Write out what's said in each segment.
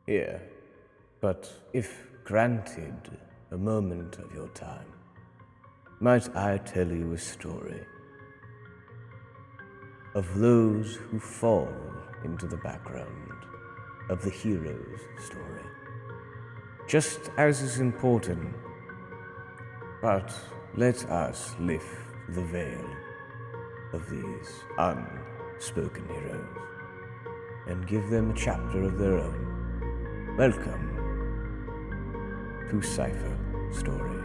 here, but if granted a moment of your time, might I tell you a story of those who fall into the background of the hero's story? Just as is important, but let us lift the veil of these unspoken heroes and give them a chapter of their own. Welcome to Cypher Stories.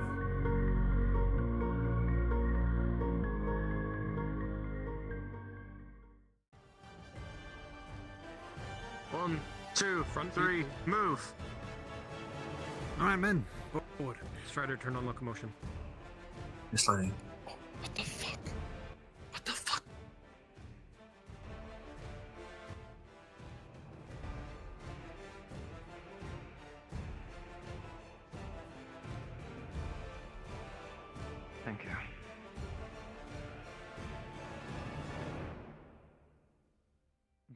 One, two, front three, move! Alright, men. Forward. Strider, turn on locomotion. Just loading. What the fuck? What the fuck? Thank you.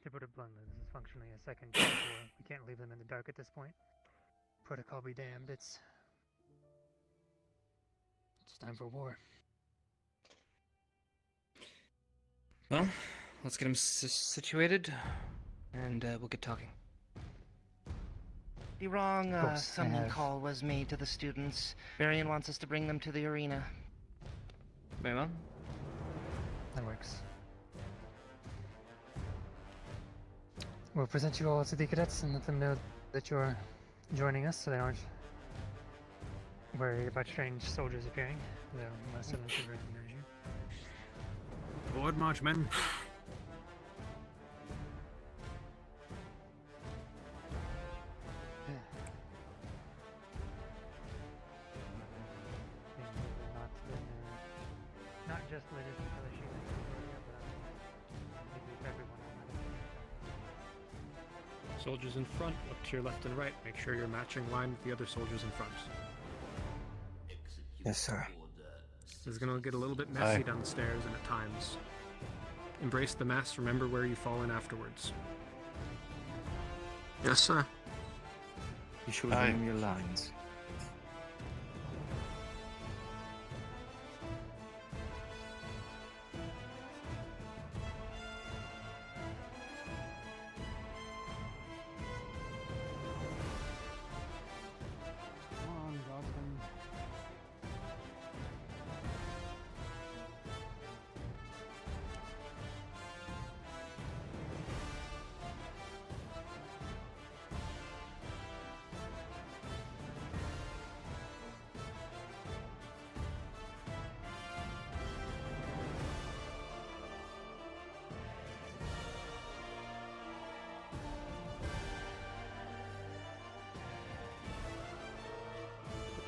To put it bluntly, this is functionally a second Gulf War. We can't leave them in the dark at this point. Protocol be damned, it's time for war. Well, let's get him situated, and we'll get talking. The wrong Course, summoning have. call was made to the students. Varian wants us to bring them to the arena. Very well. That works. We'll present you all to the cadets and let them know that you're joining us so they aren't worried about strange soldiers appearing, though most of them should recognize you. Forward march, men. Not just ladies and fellowship, but maybe everyone. Soldiers in front, look to your left and right. Make sure you're matching line with the other soldiers in front. Yes, sir. This is gonna get a little bit messy down the stairs and at times. Embrace the mess, remember where you fall in afterwards. Yes, sir. You should name your lines. Come on, Jocelyn.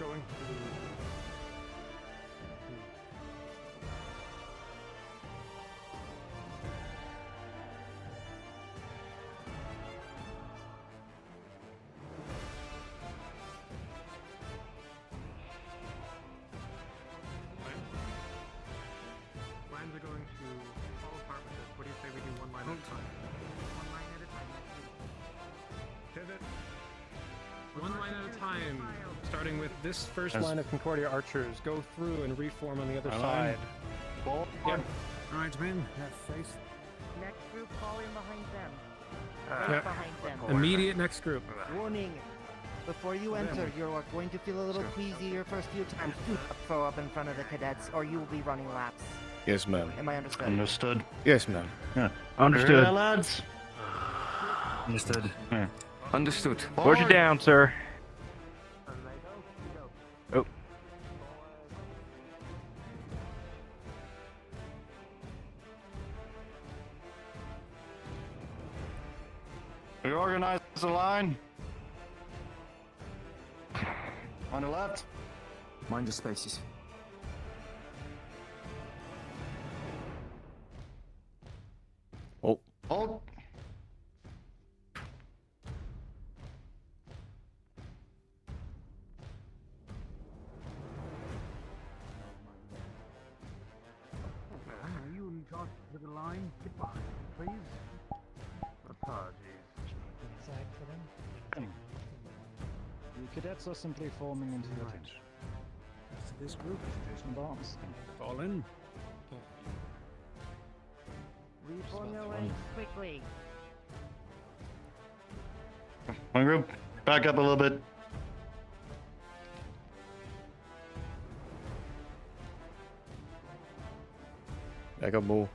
We're going to... Lines are going to fall apart with this. What do you say we do one line at a time? One line at a time. Pivot. One line at a time. Starting with this first line of Concordia archers. Go through and reform on the other side. Yep. Alright, men. Left face. Next group, fall in behind them. Yep. Right behind them. Immediate next group. Warning. Before you enter, you're going to feel a little queasy your first few times. Do not throw up in front of the cadets, or you will be running laps. Yes, ma'am. Am I understood? Understood. Yes, ma'am. Understood. Lads. Understood. Understood. Put it down, sir. Oh. Reorganize the line. On the left. Mind your spaces. Oh, Hold. Are you in charge of the line? Get behind, please. Apologies. Inside for them. The cadets are simply forming into your team. As to this group, education bombs. Fall in. Reform your ranks quickly. One group, back up a little bit. Back up more.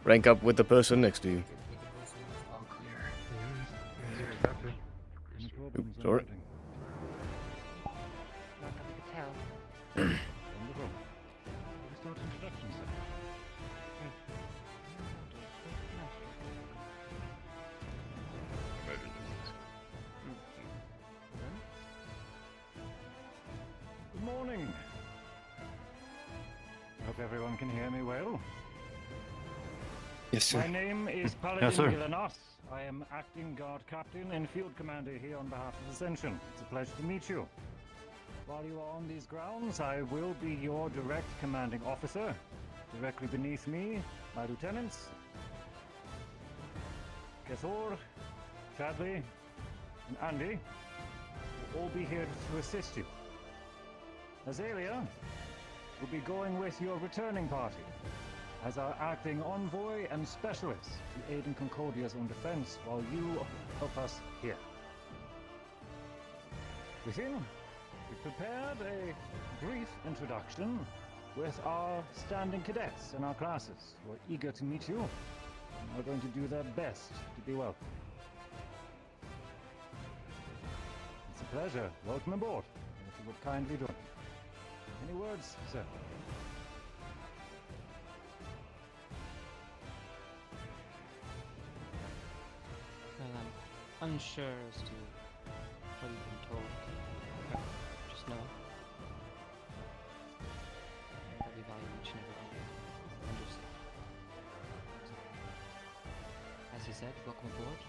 Rank up with the person next to you. All clear. Any Oops, problems? sorry. I'm Not that we could tell. Wonderful. We start introductions then. Good morning. I hope everyone can hear me well. Yes, My name is Paladin sir. Gillanos. I am acting guard captain and field commander here on behalf of Ascension. It's a pleasure to meet you. While you are on these grounds, I will be your direct commanding officer. Directly beneath me, my lieutenants, Kethor, Chadley, and Andy will all be here to assist you. Azalea will be going with your returning party as our acting envoy and specialist to aid in Concordia's own defense while you help us here. Within, we prepared a brief introduction with our standing cadets in our classes who are eager to meet you and are going to do their best to be welcome. It's a pleasure. Welcome aboard. And if you would kindly join me. Any words, sir? Well, I'm unsure as to what you've been told. Just know that we value each and every one of you. Understood. As you said, welcome aboard.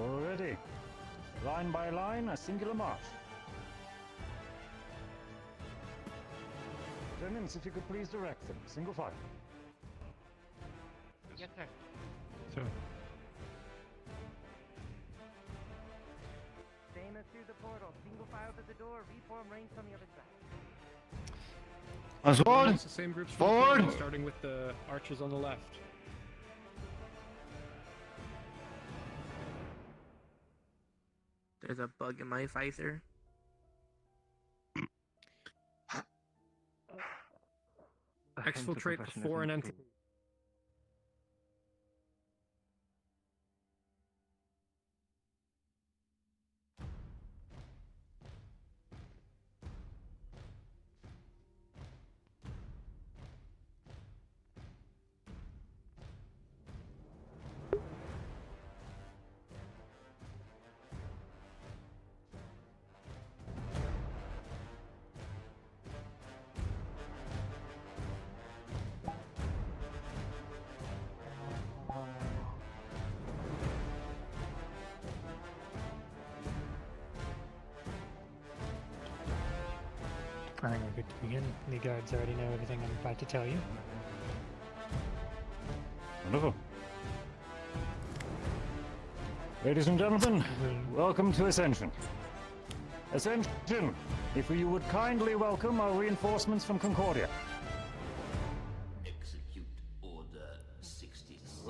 Already. Line by line, a singular march. Lieutenants, if you could please direct them. Single file. Yes, sir. So, Same as through the portal. Single file to the door. Reform ranks on the other side. Oswald, it's the same groups from forward! before, starting with the archers on the left. There's a bug in my visor. Exfiltrate before an entity. I think we're good to begin. The guards already know everything I'm about to tell you. Wonderful. Ladies and gentlemen, welcome to Ascension. Ascension, if you would kindly welcome our reinforcements from Concordia. Execute Order 66.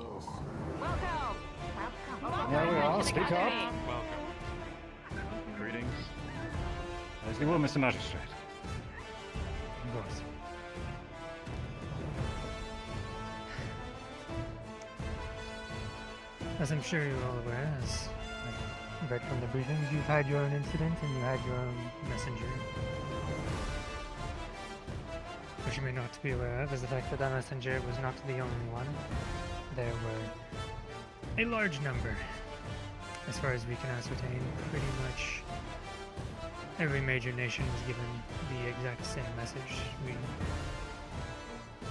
There we are, speak up. Greetings. As you will, Mr. Magistrate. Of course. As I'm sure you're all aware, as I've read from the briefings, you've had your own incident and you had your own messenger. What you may not be aware of is the fact that that messenger was not the only one. There were a large number. As far as we can ascertain, pretty much every major nation was given the exact same message. We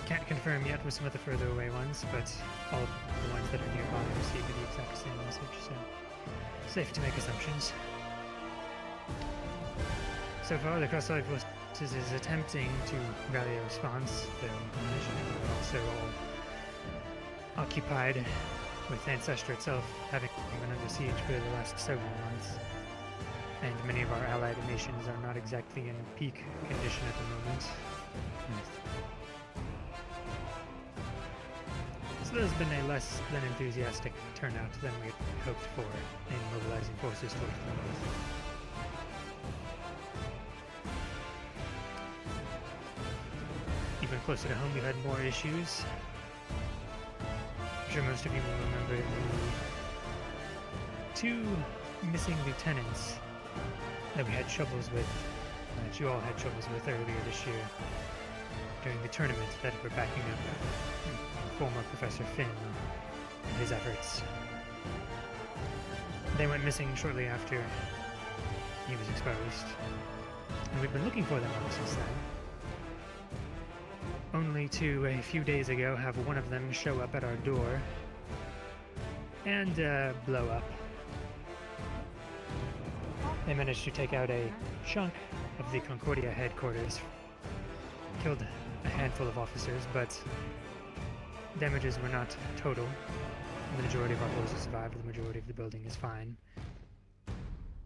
can't confirm yet with some of the further away ones, but all of the ones that are nearby received the exact same message, so safe to make assumptions. So far, the Cross-Side Forces is attempting to rally a response. Their mission is also all occupied with Ancestor itself having been under siege for the last several months, and many of our allied nations are not exactly in peak condition at the moment. So there's been a less than enthusiastic turnout than we had hoped for in mobilizing forces towards the north. Even closer to home, we've had more issues. I'm sure most of you will remember the 2 missing lieutenants that we had troubles with, that you all had troubles with earlier this year during the tournament that were backing up former Professor Finn and his efforts. They went missing shortly after he was exposed, and we've been looking for them ever since then. Only to a few days ago have one of them show up at our door and blow up. They managed to take out a chunk of the Concordia headquarters, killed a handful of officers, but damages were not total. The majority of our forces survived, the majority of the building is fine.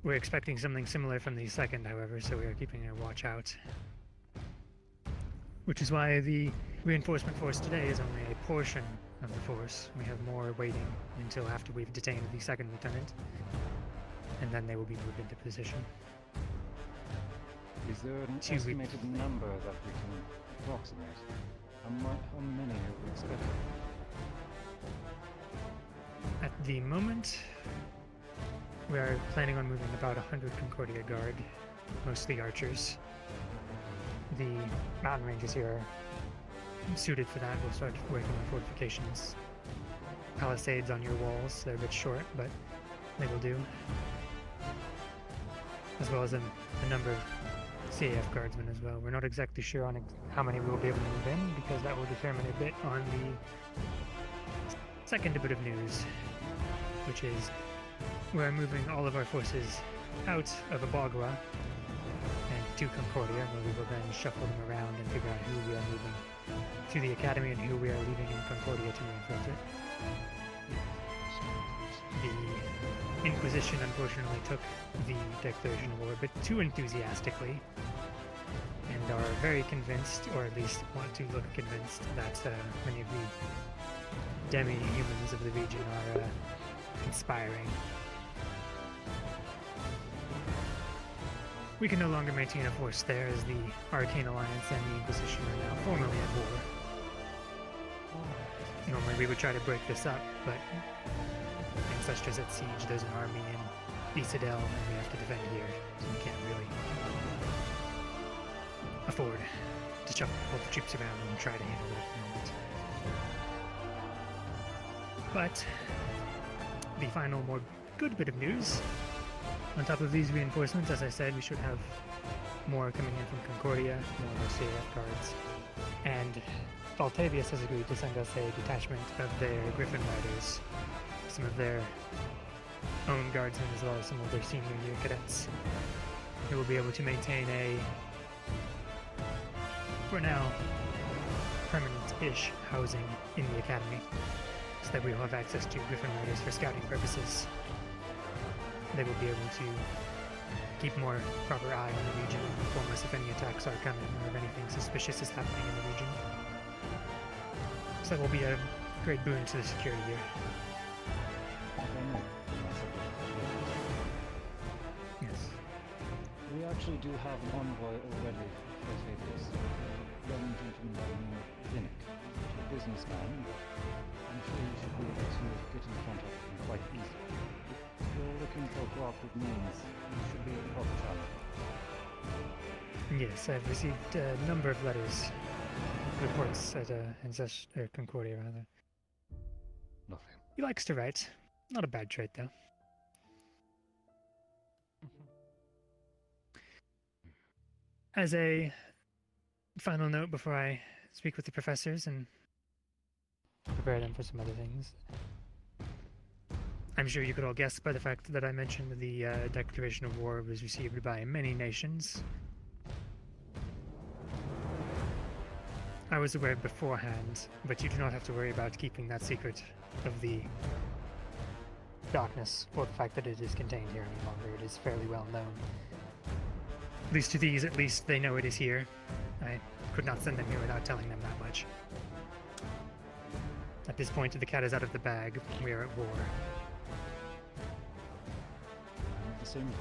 We're expecting something similar from the second, however, so we are keeping a watch out. Which is why the reinforcement force today is only a portion of the force. We have more waiting until after we've detained the second lieutenant, and then they will be moved into position. Is there an estimated number that we can approximate? How many are we expecting? At the moment, we are planning on moving about 100 Concordia Guard, mostly archers. The mountain ranges here are suited for that. We'll start working on fortifications. Palisades on your walls, they're a bit short, but they will do. As well as a number of CAF guardsmen as well. We're not exactly sure on how many we will be able to move in, because that will determine a bit on the second bit of news, which is we're moving all of our forces out of Abagua and to Concordia, where we will then shuffle them around and figure out who we are moving to the academy and who we are leaving in Concordia to reinforce it. The Inquisition unfortunately took the declaration of war a bit too enthusiastically, and are very convinced, or at least want to look convinced, that many of the demi-humans of the region are conspiring. We can no longer maintain a force there, as the Arcane Alliance and the Inquisition are now formally at war. Normally we would try to break this up, but Ancestors at siege, there's an army in the Citadel, and we have to defend here, so we can't really afford to shuffle both the troops around and try to handle it at the moment. But the final, more good bit of news, on top of these reinforcements, as I said, we should have more coming in from Concordia, more of our CAF guards, and Altavius has agreed to send us a detachment of their Griffin Riders, some of their own guardsmen as well as some of their senior year cadets, who will be able to maintain a, for now, permanent-ish housing in the academy, so that we will have access to Griffin Riders for scouting purposes. They will be able to keep more proper eye on the region and inform us if any attacks are coming or if anything suspicious is happening in the region. So that will be a great boon to the security here. Yes. We actually do have an envoy already for Altavius. A young gentleman by the name of Finnick, a businessman. I'm sure you should be able to get in contact with him quite easily. If you're looking for cooperative means, you should be a proper channel. Yes, I've received a number of letters, reports at Concordia, rather. Lovely. He likes to write. Not a bad trait, though. As a final note before I speak with the professors and prepare them for some other things, I'm sure you could all guess by the fact that I mentioned the declaration of war was received by many nations. I was aware beforehand, but you do not have to worry about keeping that secret of the darkness or the fact that it is contained here any longer. It is fairly well known. At least to these, at least they know it is here. I could not send them here without telling them that much. At this point, the cat is out of the bag. We are at war. I'm at the same boat.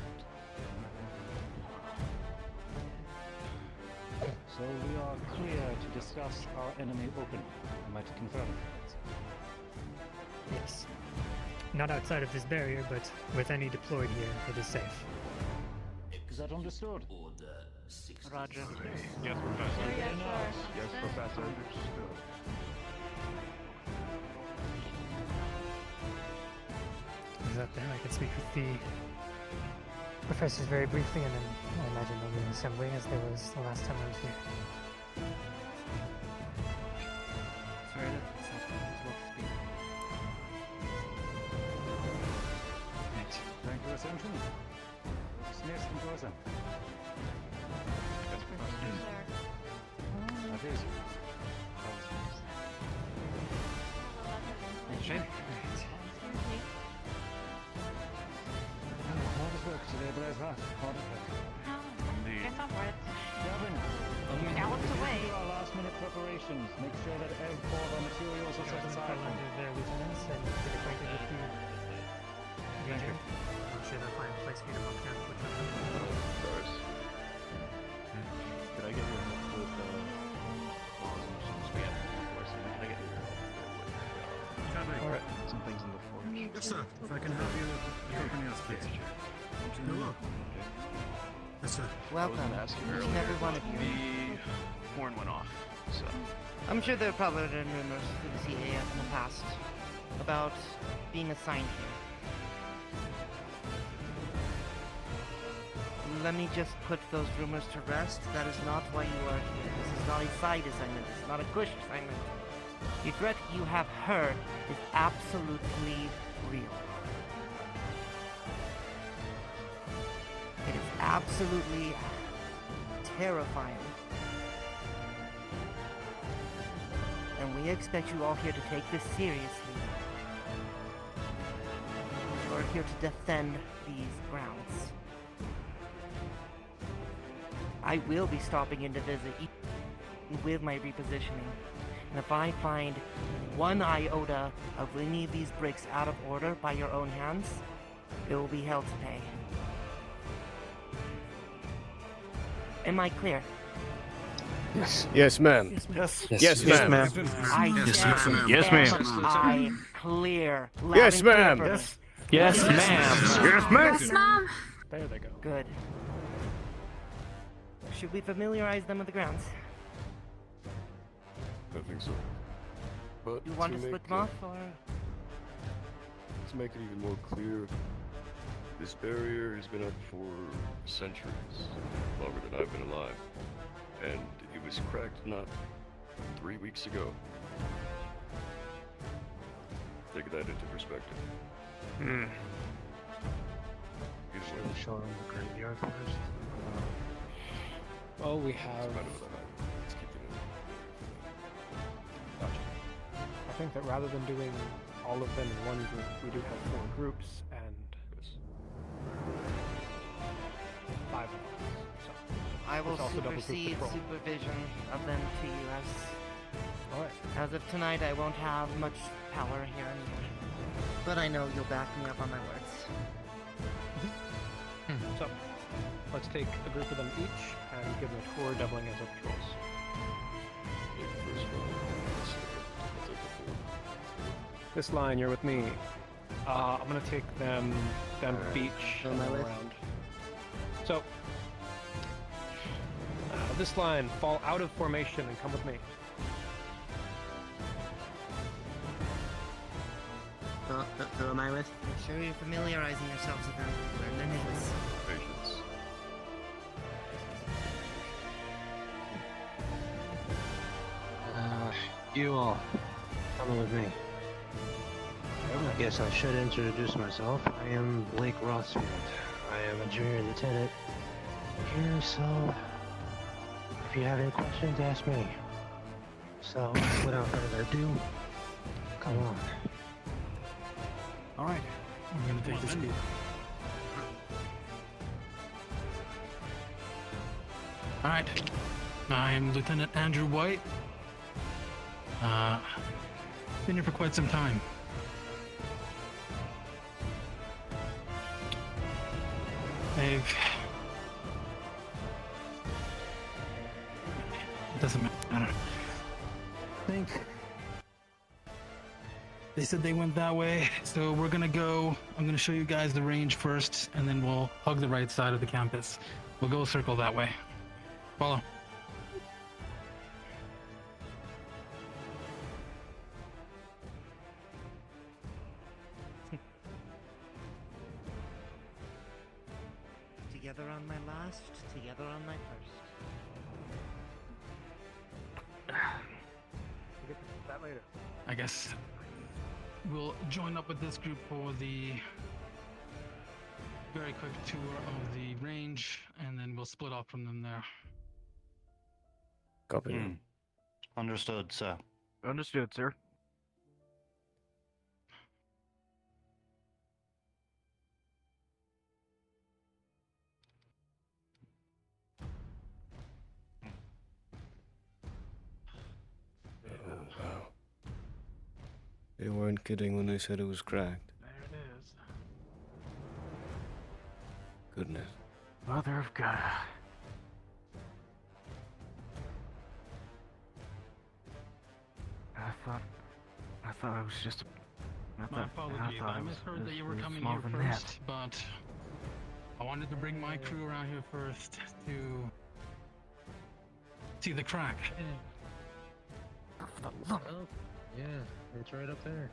So we are clear to discuss our enemy openly. Am I to confirm that? Yes. Not outside of this barrier, but with any deployed here, it is safe. Is that understood? Order 60. Roger. Yes, Professor. Yes, Professor. Is that there? I can speak with the professors very briefly, and then I imagine they'll be in assembly as there was the last time I was here. Sorry, that's not possible to speak. Right. Thank you, Ascension. Dismissed and closer. That is. Shane? Hard at work today, but hard at work. Get on with it. Gavin, Galloped away. do our last minute preparations. Make sure that all our materials are set aside. Fell under their lieutenants and get acquainted with the agent. I'm sure they'll find a place for you to book down which one. Could I get your help with laws and some spam force? Can I get your help with Alright. some things in the forge? Yes, sir. If I can help you accompany us, please. Hello. Yes, sir. Welcome, each and every one of you. The horn went off, so. I'm sure there have probably been rumors through the CAF in the past about being assigned here. Let me just put those rumors to rest. That is not why you are here. This is not a side assignment. This is not a cush assignment. The threat you have heard is absolutely real. It is absolutely terrifying. And we expect you all here to take this seriously. You are here to defend these grounds. I will be stopping in to visit with my repositioning. And if I find one iota of any of these bricks out of order by your own hands, it will be hell to pay. Am I clear? Yes. Yes, ma'am. Yes. Yes, ma'am. I said, Yes, ma'am. I clear. Loud Yes, and clear ma'am. for me. Yes. Yes, ma'am. Yes, ma'am. Yes, Mom. There they go. Good. Should we familiarize them with the grounds? I think so. But You want to split them off, or? to make it even more clear, this barrier has been up for centuries, longer than I've been alive. And it was cracked not 3 weeks ago. Take that into perspective. Hmm. Usually, Show them the graveyard first. Well, we have. it's kind of a let's keep it in. Gotcha. I think that rather than doing all of them in one group, we do have 4 groups and Yes. 5 of us. So, I will It's also double group supersede patrol. supervision of them to you alright. as of tonight. I won't have much power here anymore. But I know you'll back me up on my words. So, let's take a group of them each and give them a tour, doubling as our patrols. Take the first one. I'll take the 4. This line, you're with me. I'm gonna take them down to the beach On and my then list. around. So, this line, fall out of formation and come with me. Who am I with? Make sure you're familiarizing yourselves with them. Learn their names. Patience. You all, coming with me. I guess I should introduce myself. I am Blake Rossfield. I am a junior lieutenant here, so if you have any questions, ask me. So, without further ado, come on. All right, we're gonna take this beat. All right, I'm Lieutenant Andrew White. Been here for quite some time. It doesn't matter. I think they said they went that way, so we're gonna go. I'm gonna show you guys the range first, and then we'll hug the right side of the campus. We'll go circle that way. Follow. Together on my last, together on my first. We'll get to that later. I guess we'll join up with this group for the very quick tour of the range, and then we'll split off from them there. Copy. Understood, sir. Understood, sir. Oh, wow. They weren't kidding when they said it was cracked. There it is. Goodness. Mother of God. I thought I was just. My apologies. I misheard that you were coming here first, but I wanted to bring my crew around here first to see the crack. Yeah, it's right up there.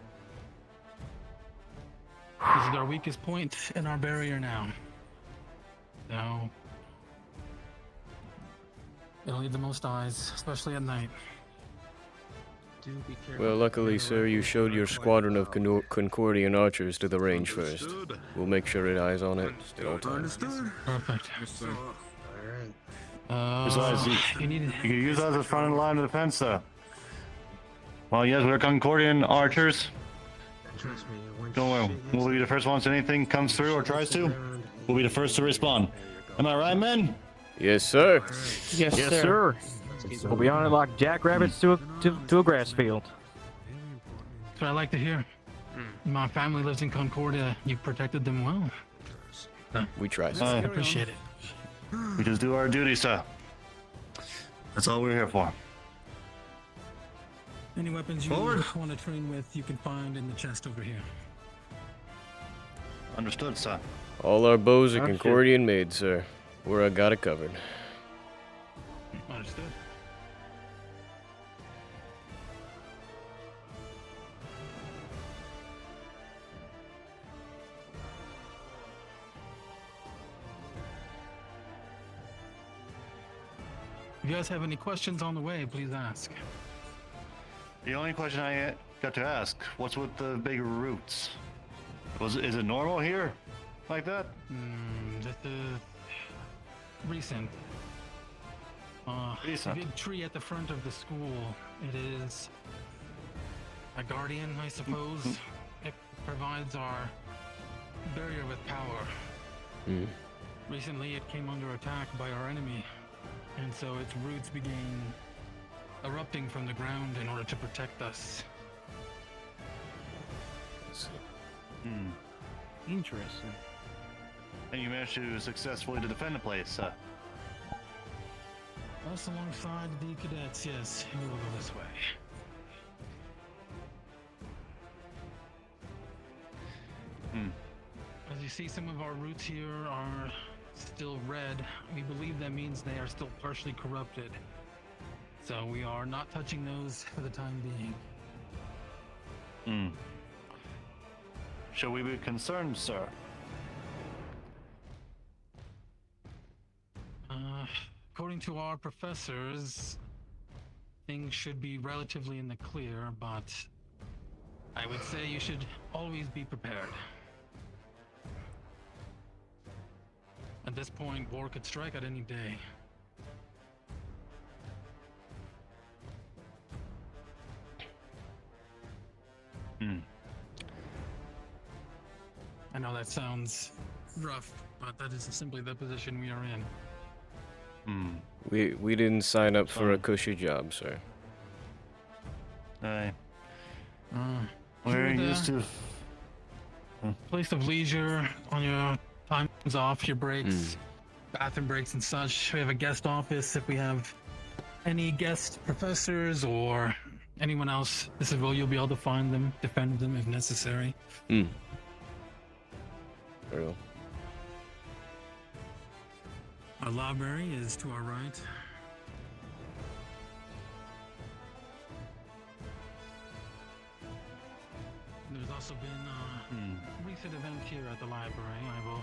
This is our weakest point in our barrier now. So it'll need the most eyes, especially at night. Do be careful. Well, luckily, sir, you showed your squadron of Concordian archers to the range first. We'll make sure it eyes on it at all times. Perfect. Alright. Besides, You need You can use that as a front line of defense, sir. Well, yes, we're Concordian archers. Trust me, once Don't worry, shit hits we'll be the first ones anything comes through or tries to. We'll be the first to respond. Am I right, men? Yes, sir. Yes, sir. We'll be on it like jackrabbits to a grass field. That's what I like to hear. My family lives in Concordia. You've protected them well. We try, I sir. appreciate it. We just do our duty, sir. That's all we're here for. Any weapons you Forward. want to train with, you can find in the chest over here. Understood, sir. All our bows are Oh, shit. Concordian made, sir. We're got it covered. Understood. If you guys have any questions on the way, please ask. The only question I got to ask, what's with the big roots? Is it normal here? Like that? This is recent. Recent. The big tree at the front of the school. It is a guardian, I suppose. It provides our barrier with power. Recently, it came under attack by our enemy, and so its roots began erupting from the ground in order to protect us. Interesting. And you managed to successfully defend the place, Us alongside the cadets, yes, we will go this way. As you see, some of our roots here are still red. We believe that means they are still partially corrupted. So we are not touching those for the time being. Shall we be concerned, sir? According to our professors, things should be relatively in the clear, but I would say you should always be prepared. At this point, war could strike at any day. I know that sounds rough, but that is simply the position we are in. We didn't sign up for a cushy job, sir. Aye. We're used to. Place of leisure on your times off, your breaks, bathroom breaks and such. We have a guest office if we have any guest professors or anyone else. This is where you'll be able to find them, defend them if necessary. Very well. Our library is to our right. There's also been a recent event here at the library. I will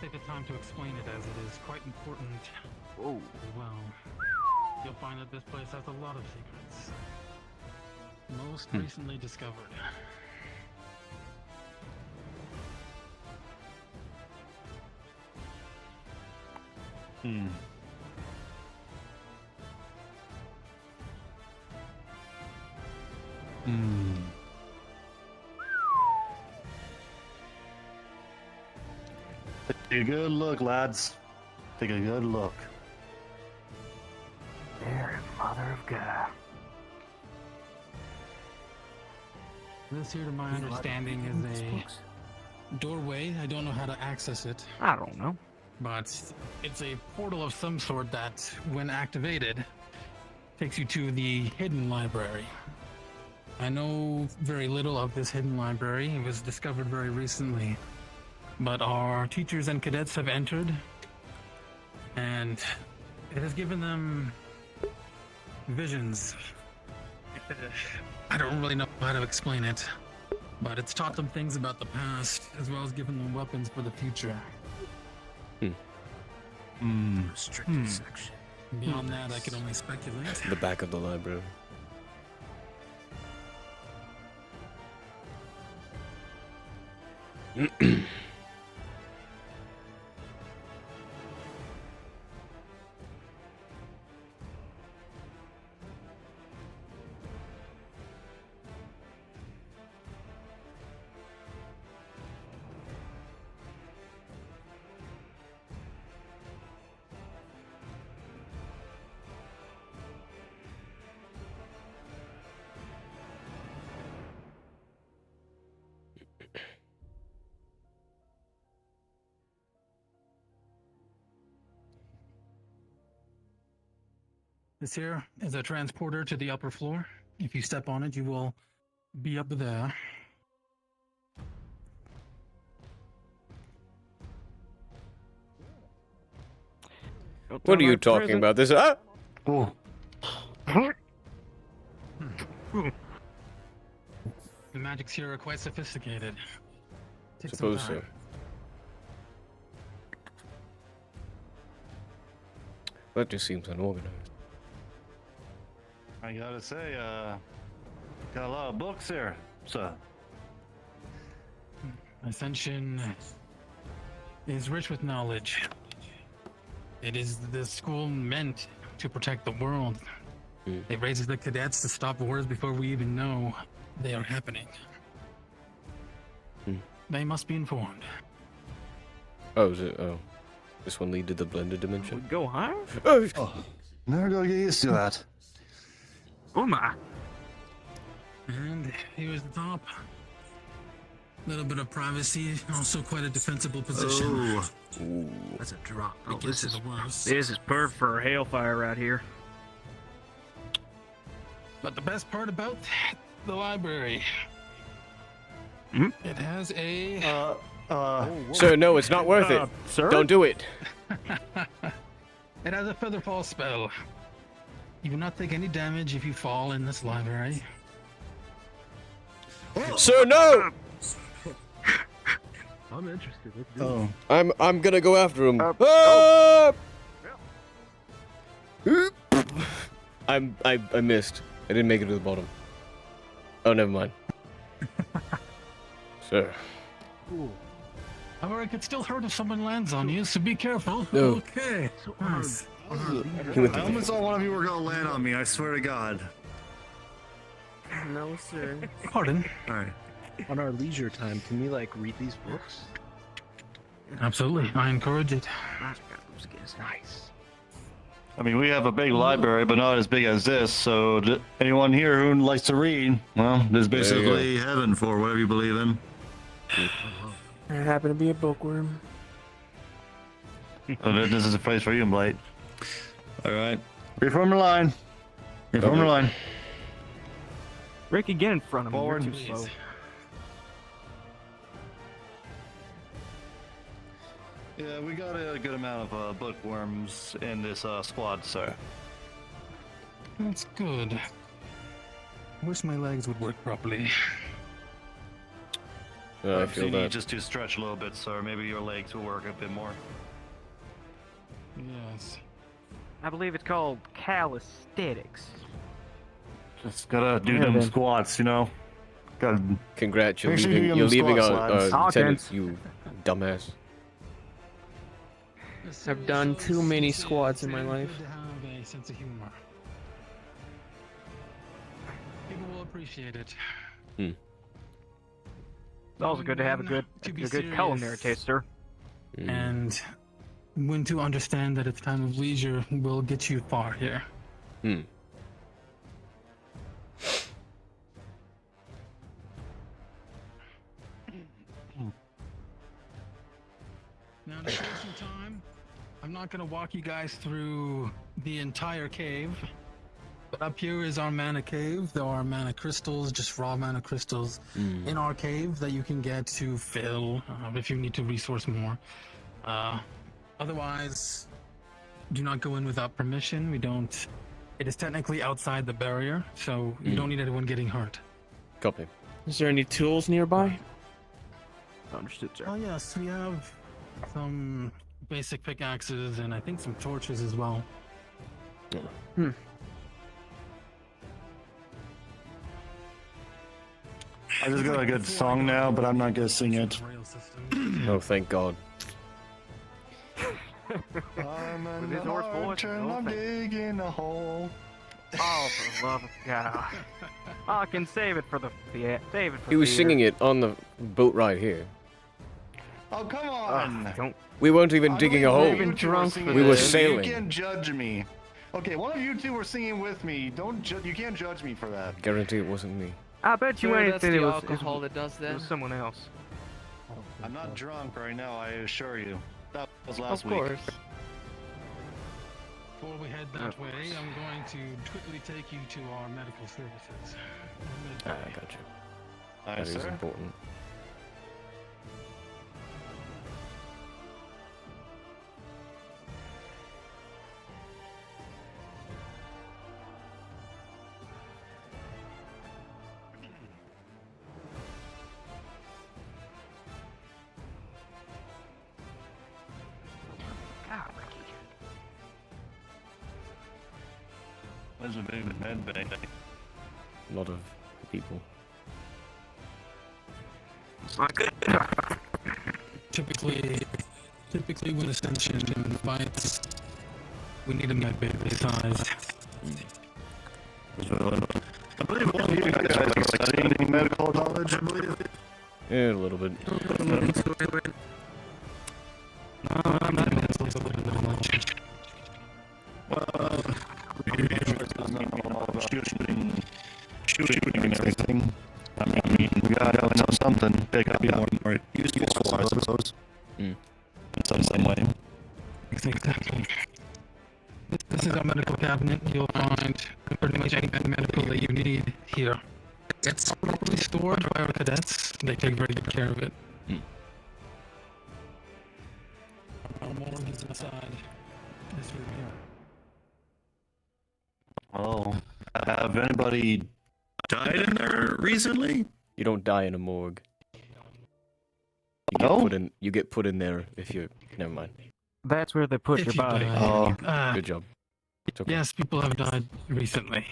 take the time to explain it as it is quite important as well. You'll find that this place has a lot of secrets. Most recently discovered. Take a good look, lads. Take a good look. There, Mother of God. This here, to my understanding, is a doorway. I don't know how to access it. I don't know. But it's a portal of some sort that, when activated, takes you to the hidden library. I know very little of this hidden library. It was discovered very recently. But our teachers and cadets have entered, and it has given them visions. I don't really know how to explain it, but it's taught them things about the past, as well as given them weapons for the future. Restricted section. Beyond that, I could only speculate. The back of the library. This here is a transporter to the upper floor. If you step on it, you will be up there. What are you talking about? This? Ah! Oh. The magics here are quite sophisticated. Take some Suppose time. so. That just seems unorganized. I gotta say, got a lot of books here, so. Ascension is rich with knowledge. It is the school meant to protect the world. It raises the cadets to stop wars before we even know they are happening. They must be informed. Oh, is it? Oh. This one lead to the blended dimension? Go higher? Oh, never gonna get used to that. Oh my. And here's the top. Little bit of privacy, also quite a defensible position. Ooh. That's a drop. Oh, This is the worst. This is perfect for hailfire right here. But the best part about the library, it has a... Sir, no, it's not worth it. Sir? Don't do it. It has a featherfall spell. You will not take any damage if you fall in this library. Sir, no! I'm interested. Let's do I'm gonna go after him. Ah! I missed. I didn't make it to the bottom. Oh, never mind. Sir. However, it could still hurt if someone lands on you, so be careful. No. Okay. Nice. I almost thought one of you were gonna land on me, I swear to God. No, sir. Pardon? Alright. On our leisure time, can we like read these books? Absolutely, I encourage it. Nice. I mean, we have a big library, but not as big as this. So, anyone here who likes to read, well, there's basically heaven for whatever you believe in. I happen to be a bookworm. So this is a place for you, Blight. All right. Reform the line. Reform the line. Ricky, get in front of me. Forward. You're too slow. Yeah, we got a good amount of bookworms in this squad, sir. That's good. Wish my legs would work properly. I feel you that. need just to stretch a little bit, sir. Maybe your legs will work a bit more. Yes. I believe it's called calisthenics. Just gotta do Yeah, them then. squats, you know. Gotta. Congrats, you're Make sure you leaving. do You're them leaving squats, lads. Lieutenant, you dumbass. I've done too many squats in my life. Good to have a sense of humor. People will appreciate it. It's also good to have a good culinary taste, sir. And when to understand that a time of leisure will get you far here. Now, to save some time, I'm not going to walk you guys through the entire cave. But up here is our mana cave. There are mana crystals, just raw mana crystals, in our cave that you can get to fill if you need to resource more. Otherwise, do not go in without permission. We don't. It is technically outside the barrier, so you don't need anyone getting hurt. Copy. Is there any tools nearby? Understood, sir. Oh yes, we have some basic pickaxes and I think some torches as well. I just got a good song now, but I'm not gonna sing it. Oh, thank God. I'm With his hoarse voice, I'm digging a hole. Oh, for the love of God! Oh, I can save it for the save it for. He was singing it on the boat ride here. Oh, come on! Don't. We weren't even digging a hole. Even drunk for We were this. sailing. You can't judge me. Okay, one of you two were singing with me. You can't judge me for that. Guarantee it wasn't me. I bet you Sir, anything that's it the was alcohol that does it that. was someone else. I'm not drunk right now, I assure you. That was last Of week. course. Before we head that way, I'm going to quickly take you to our medical services. I got you. Aye, That is sir. important. God, Ricky. There's a big med bay. A lot of people. Typically when Ascension fights, we need a med bay this size. I believe one of you guys are like studying medical knowledge, I believe. Yeah, a little bit. I'm not medical knowledge. Well, doesn't know about shooting and everything. I mean, we gotta know something. They gotta be more useful, I suppose. In some way. Exactly. This is our medical cabinet. You'll find pretty much any medical that you need here. It's properly stored by our cadets. They take very good care of it. Our morgue is inside this room here. Oh, have anybody died in there recently? You don't die in a morgue. You get put in there if you. Never mind. That's where they put If your you body. die. Good job. It's okay. Yes, people have died recently.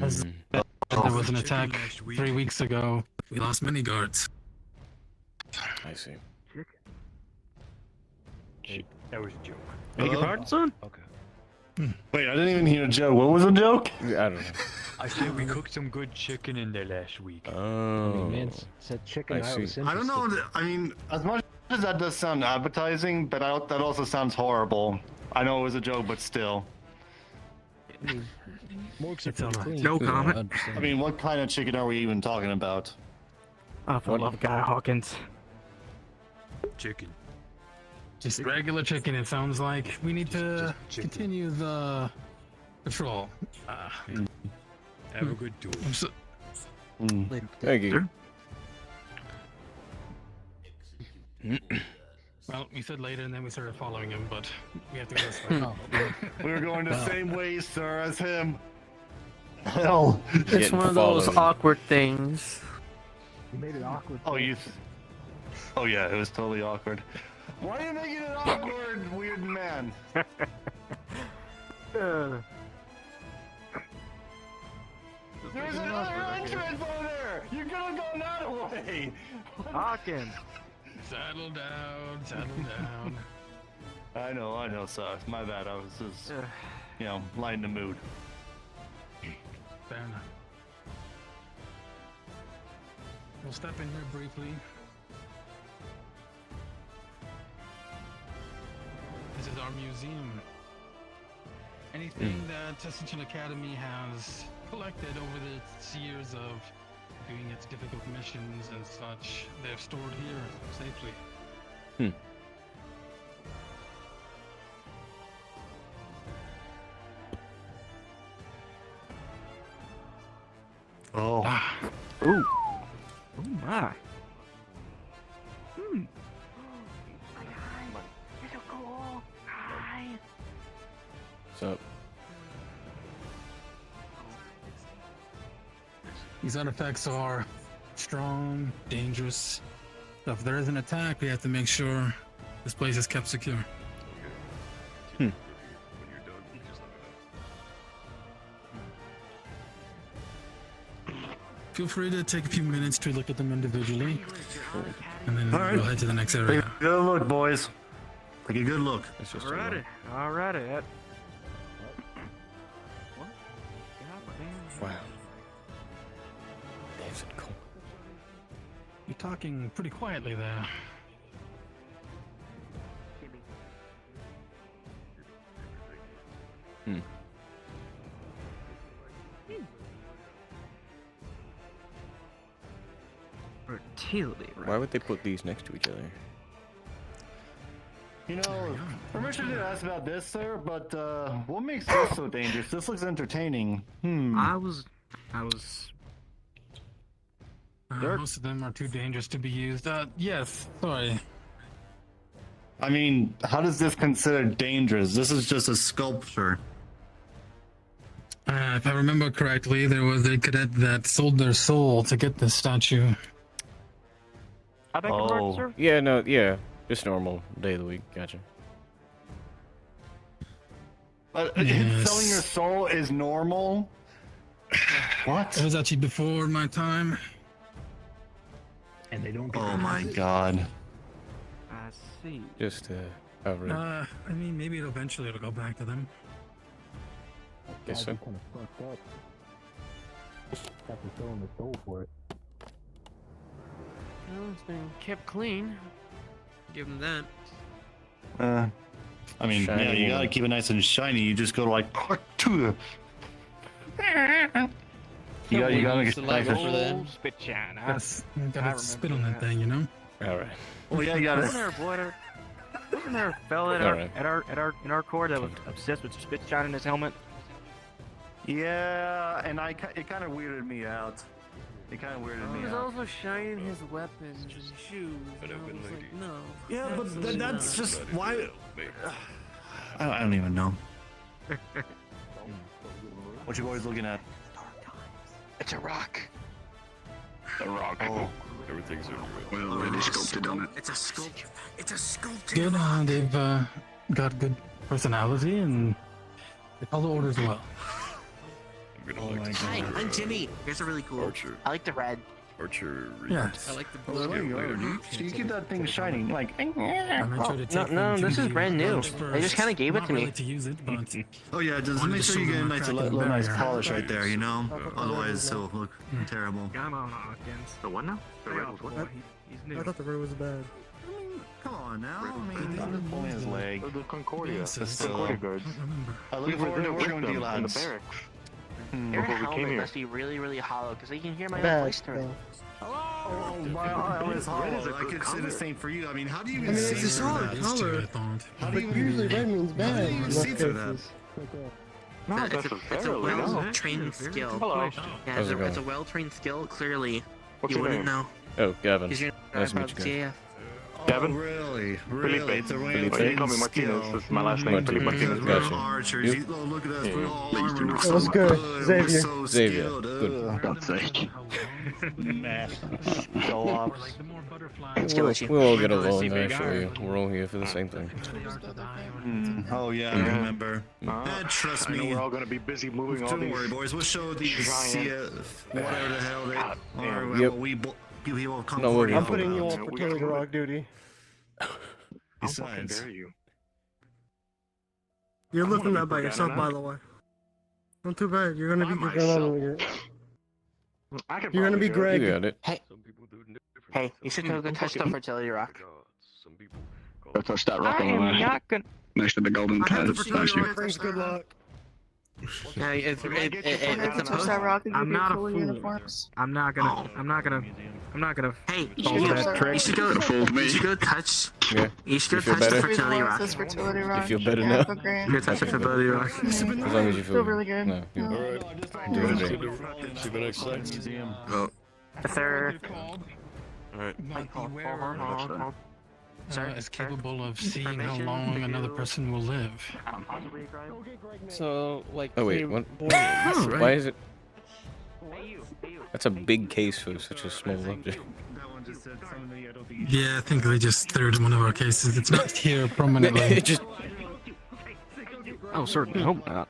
As there was an attack 3 weeks ago. We lost many guards. I see. That was a joke. Beg your pardon, son? Okay. Wait, I didn't even hear a joke. What was the joke? I don't know. I said we cooked some good chicken in there last week. Oh. Man said chicken. I was see. I don't know. I mean, as much as that does sound appetizing, but that also sounds horrible. I know it was a joke, but still. Morgs are It's all pretty right. clean. No comment. I mean, what kind of chicken are we even talking about? Oh, for the love of God, Hawkins. Chicken. Just regular chicken, it sounds like. We need to continue the patrol. Have a good tour. Thank you. Well, we said later and then we started following him, but we have to go this way. We were going the same way, sir, as him. Hell. It's one of those awkward things. You made it awkward. Oh, Oh yeah, it was totally awkward. Why are you making it awkward, weird man? There's another entrance over there! You could have gone that way! Hawkins! Saddle down, saddle down. I know, sir. My bad. I was just, lighting the mood. Fair enough. We'll step in here briefly. This is our museum. Anything that Ascension Academy has collected over the years of doing its difficult missions and such, they're stored here safely. Oh. Ooh. Oh my. What's up? These artifacts are strong, dangerous. So if there is an attack, we have to make sure this place is kept secure. Feel free to take a few minutes to look at them individually, and then we'll head to the next area. Take a good look, boys. Take a good look. Alrighty. Alrighty. Wow. Dave's in coma. You're talking pretty quietly there. Fertility, right? Why would they put these next to each other? You know, permission to ask about this, sir, but what makes this so dangerous? This looks entertaining. I was. Most of them are too dangerous to be used. Yes, sorry. I mean, how does this consider dangerous? This is just a sculpture. If I remember correctly, there was a cadet that sold their soul to get this statue. I beg your pardon, sir? Yeah, just normal day of the week. Gotcha. Yes. Selling your soul is normal? What? It was actually before my time. And they don't get Oh my god. I see. Just cover it. I mean, maybe eventually it'll go back to them. Guess so. kind of fucked up. After selling the soul for it. Well, it's been kept clean. Give them that. I mean, Shiny yeah, you gotta woman. keep it nice and shiny. You just go to like, you gotta make it nice and Spit shine. Yes, you gotta spit on that thing, you know. All right. well, yeah, you gotta. Wasn't there a fella in our corps that was obsessed with spit shine in his helmet? Yeah, and it kind of weirded me out. He was also shining his weapons and shoes. And I was like, no. Yeah, but absolutely that's not. just why. I don't even know. What you boys looking at? It's a rock. A rock. Oh. Everything's in Well, already sculpted on it. It's a sculpt. It's a sculpted. Good, they've got good personality and they follow orders well. I'm gonna my Hi, god. I'm Jimmy. You guys are really cool. Archer. I like the red. archer. Yes. I like the Oh, there you go. So you keep that thing shining, like. No, this is brand new. They just kind of gave it to me. To use it, but Oh yeah, just make sure you get a nice, little nice polish right there, you know. Otherwise, it'll look terrible. Come on, Hawkins. The what now? The red was what? He's new. I thought the road was bad. Come on now. I mean, pulling his leg. The Concordia. The Concordia guards. I look forward to working with you in the lads. barracks. Your Before we came helmet here. must be really, really hollow because I can hear my own Bad. voice through it. Oh, my arm is hollow. I could say the same for you. I mean, how do you I even mean, see it's a through solid that? color. How do But you usually red means bad. How do you in even most see through that? cases. Not It's a necessarily, no. well-trained skill. Hello. Yeah, How's it it's a going? well-trained skill. Clearly, What's you your wouldn't name? know. Oh, Gavin. Because you're Nice to not meet part you, of the Gavin. JF. Gavin? Oh, really? Felipe. It's a Oh, you call me Martinez. This is my last name. Martinez. Felipe Martinez. We're Gotcha. archers. Yep. Oh, look at us. Yeah. We're all Please do armored. not. We're That so was good. good. Xavier. We're so Xavier. skilled. Good. God's sake. Show off. We'll all get along, I assure you. We're all here for the same thing. Oh, yeah, I remember. Uh, Trust I know me. we're all going to be busy moving all Don't these. worry, boys. We'll show these giant- whatever the hell they are. Yep. We people come No worries. I'm putting you on Yeah, we fertility gotta- rock duty. How fucking Besides, dare you? You're I wanna looking be at by put yourself, down by on the way. Not too bad. You're gonna By be. I could You're gonna probably be do it. Greg. You got it. Hey, you should go touch the fertility rock. Go touch that rock I on the am left. not gonna. Next to the golden I have the statue. fertility rock. Brings good luck. Yeah, it's touch that rock and I'm not a fool. I'm not gonna. Hey, Follow that trick. you should go. You should go touch. Yeah. You should go You feel touch the better? fertility rock. You feel better now? You go touch the fertility rock. As long as you feel really good. No, you Alright. do it today. See you next time. Oh. Sir. Alright. is capable of seeing how long another person will live. So, like. Oh wait, they- what? Oh, right. Why is it? That's a big case for such a small object. Yeah, I think they just threw it in one of our cases. It's not here prominently. It just. Oh, certainly hope not.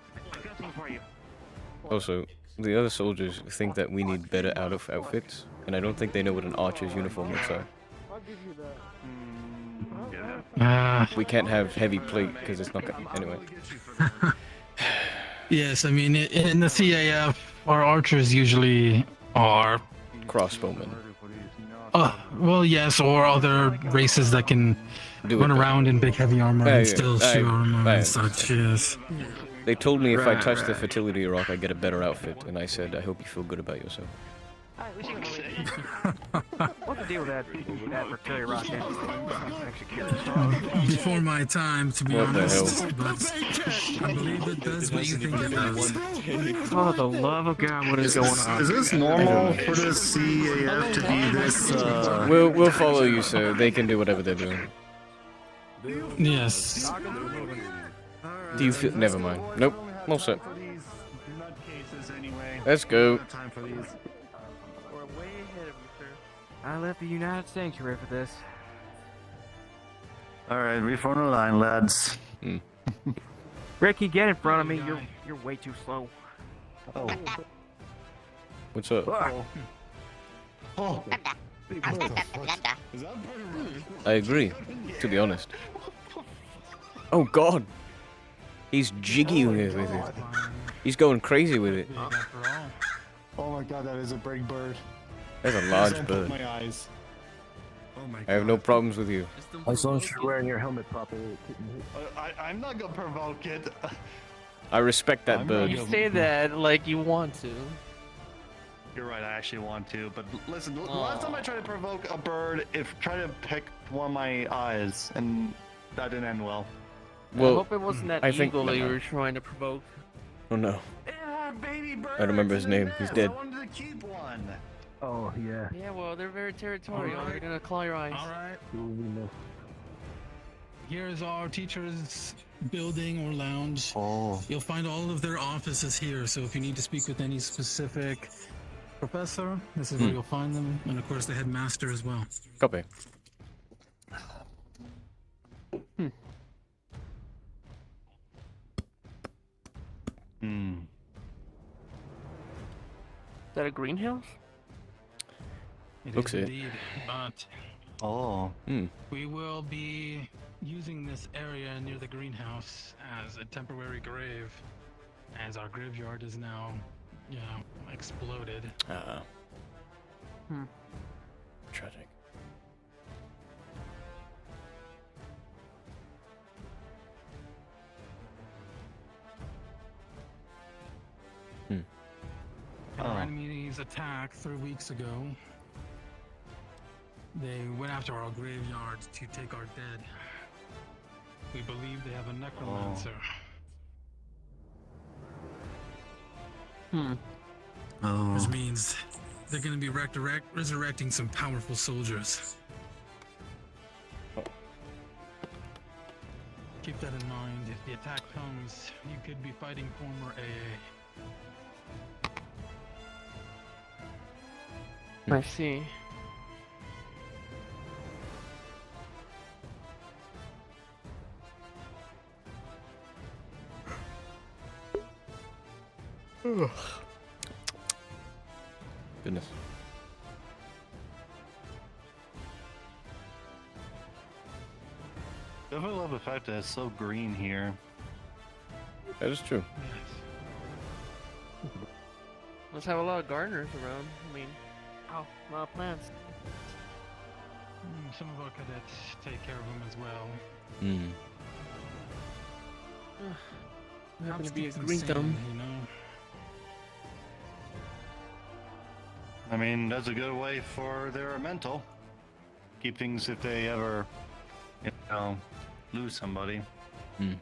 Also, the other soldiers think that we need better outfits, and I don't think they know what an archer's uniform looks like. We can't have heavy plate because it's not gonna. Anyway. Yes, I mean, in the CAF, our archers usually are. Crossbowmen. Well, yes, or other races that can run around in big heavy armor and still shoot armor and such, yes. They told me if I touch the fertility rock, I get a better outfit, and I said, I hope you feel good about yourself. What's the deal with that fertility rock? Before my time, to be What the honest, hell? but I believe it does what you think it does. For the love of God, what is going on? Is this normal for the CAF to be this? We'll follow you, sir. They can do whatever they're doing. Yes. Do you feel? Never mind. Nope. All set. Let's go. I left the United Sanctuary for this. Alright, reform the line, lads. Ricky, get in front of me. You're way too slow. Oh. What's up? Oh. I agree, to be honest. Oh god! He's jiggying it with it. He's going crazy with it. Oh my god, that is a big bird. That's a large bird. My eyes. Oh my I have no problems with you. As long as you're wearing your helmet properly. I'm not gonna provoke it. I respect that bird. You say that like you want to. You're right, I actually want to, but listen, the last time I tried to provoke a bird, it tried to pick one of my eyes, and that didn't end well. I hope it wasn't that I think- eagle that you were trying to provoke. Oh no. I don't remember his name. He's dead. I wanted to keep one. Oh, yeah. Yeah, well, they're very territorial. They're gonna claw your eyes. Alright. Here's our teacher's building or lounge. Oh. You'll find all of their offices here, so if you need to speak with any specific professor, this is where you'll find them, and of course the headmaster as well. Copy. Is that a greenhouse? It Looks is it. indeed, but Oh. we will be using this area near the greenhouse as a temporary grave, as our graveyard is now, exploded. Tragic. Our enemies attacked 3 weeks ago. They went after our graveyard to take our dead. We believe they have a necromancer. Which means they're going to be resurrecting some powerful soldiers. Keep that in mind. If the attack comes, you could be fighting former AA. I see. Goodness. Definitely love the fact that it's so green here. That is true. Let's have a lot of gardeners around. I mean, a lot of plants. Some of our cadets take care of them as well. We happen to be a Keeps them green sane, thumb. you know. I mean, that's a good way for their mental. Keep things if they ever, lose somebody. Yes.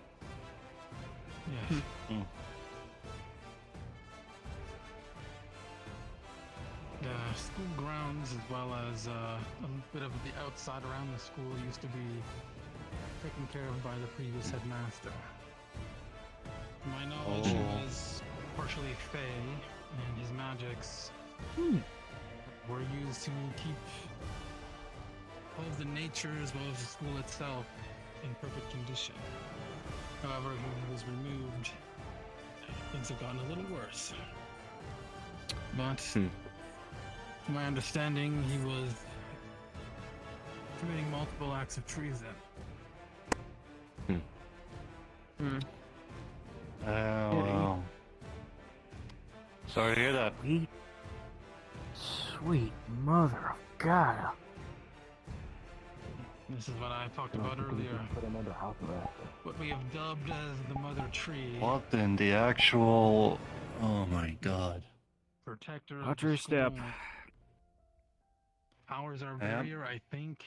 The school grounds, as well as a bit of the outside around the school, used to be taken care of by the previous headmaster. To my knowledge, he was partially Fey, and his magics were used to keep all of the nature as well as the school itself in perfect condition. However, when he was removed, things have gotten a little worse. But to my understanding, he was committing multiple acts of treason. Wow. Sorry to hear that. Sweet mother of God. This is what I talked about earlier. What we have dubbed as the Mother Tree. What in the actual... Oh my god. Protector Watch of the your step. school. Powers are Yep. barrier, I think.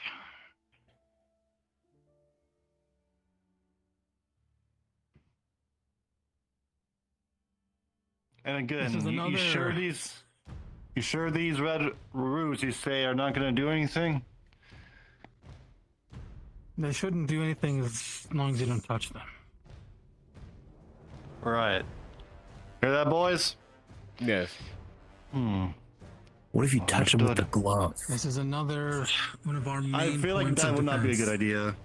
And again, This is you another- sure these red roos you say are not going to do anything? They shouldn't do anything as long as you don't touch them. Right. Hear that, boys? Yes. What if you touch him with the glove? This is another one of our main I feel like points that of would not be a defense. good idea.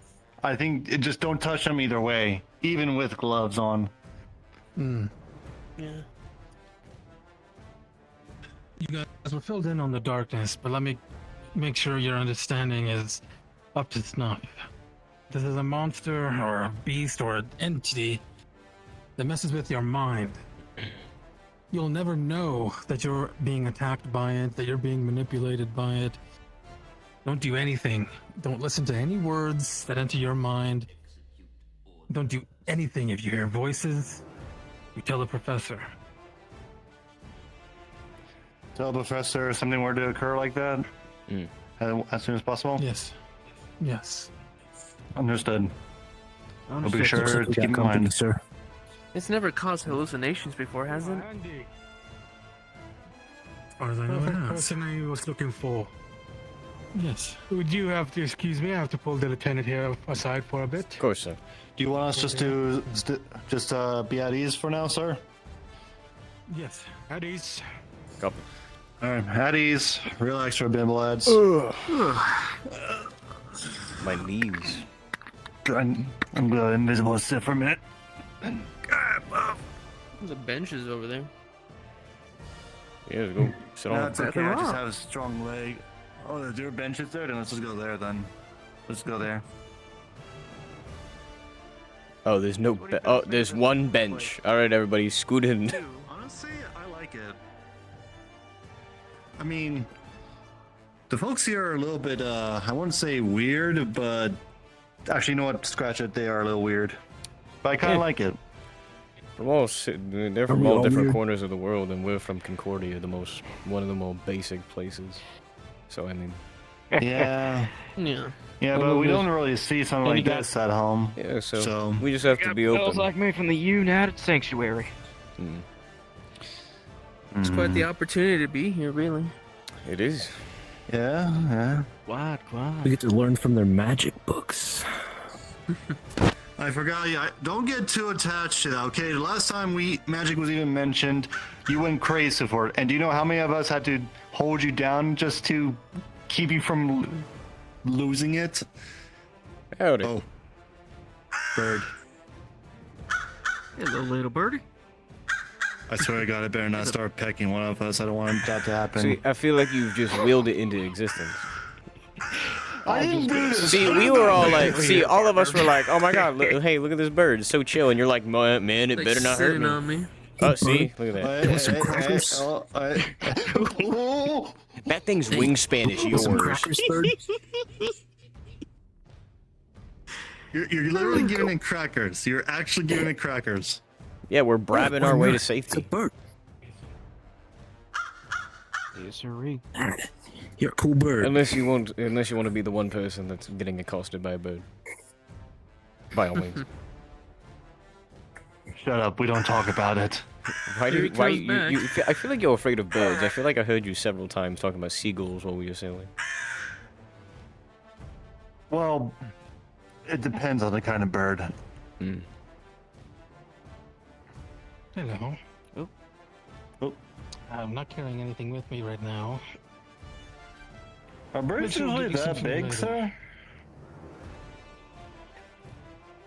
I think it just don't touch them either way, even with gloves on. Yeah. You guys were filled in on the darkness, but let me make sure your understanding is up to snuff. This is a monster or a beast or an entity that messes with your mind. You'll never know that you're being attacked by it, that you're being manipulated by it. Don't do anything. Don't listen to any words that enter your mind. Don't do anything. If you hear voices, you tell the professor. Tell the professor if something were to occur like that as soon as possible? Yes. Yes. Understood. We'll be Understood. sure to keep in mind. sir. It's never caused hallucinations before, has it? As far as I know, Perfect it has. person I was looking for. Yes. Would you have to excuse me? I have to pull the lieutenant here aside for a bit. Of course, sir. Do you want us just to be at ease for now, sir? Yes. At ease. Copy. Alright, at ease. Relax for a bit, lads. My knees. I'm gonna invisible sit for a minute. The benches over there. Yeah, go sit on. That's okay. I just have a strong leg. Oh, there are benches there? Then let's just go there then. Let's go there. Oh, there's no. Oh, there's one bench. All right, everybody, scoot in. Honestly, I like it. I mean, the folks here are a little bit, I wouldn't say weird, but actually, you know what? Scratch it. They are a little weird. But I kind of like it. They're from all different corners of the world, and we're from Concordia, one of the more basic places. So I mean, yeah, yeah, but we don't really see something like this at home. Yeah, so we just have to be Fellas open. like me from the United Sanctuary. It's quite the opportunity to be here, really. It is. Yeah. Quite. We get to learn from their magic books. I forgot. Don't get too attached to that. Okay, the last time magic was even mentioned, you went crazy for it. And do you know how many of us had to hold you down just to keep you from losing it? Howdy. Oh, bird. Hello, little birdie. I swear to God, I better not start pecking one of us. I don't want that to happen. See, I feel like you've just willed it into existence. I didn't do this. See, we were all like, all of us were like, oh my God, hey, look at this bird, it's so chill, and you're like, man, it better not hurt me. On me. Oh, see, look at that. That thing's wingspan is yours. You're literally giving it crackers. You're actually giving it crackers. Yeah, we're brabbing our way to safety. It's a bird. Yes, sir. You're a cool bird. Unless you want to be the one person that's getting accosted by a bird. By all means. Shut up. We don't talk about it. I feel like you're afraid of birds. I feel like I heard you several times talking about seagulls while we were sailing. Well, it depends on the kind of bird. Hello. Oh. I'm not carrying anything with me right now. Are birds usually that big, sir?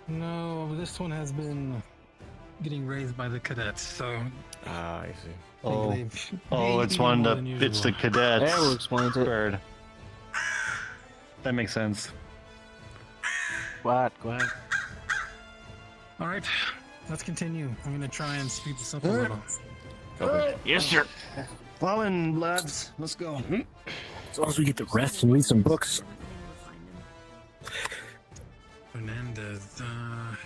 No, this one has been getting raised by the cadets, so... Ah, I see. It's one that it's the cadets. That will explain it. Bird. That makes sense. Quiet. Alright, let's continue. I'm gonna try and speed this up a little. Yes, sir. Well, then, lads, let's go. As long as we get to rest and read some books. Fernandez, I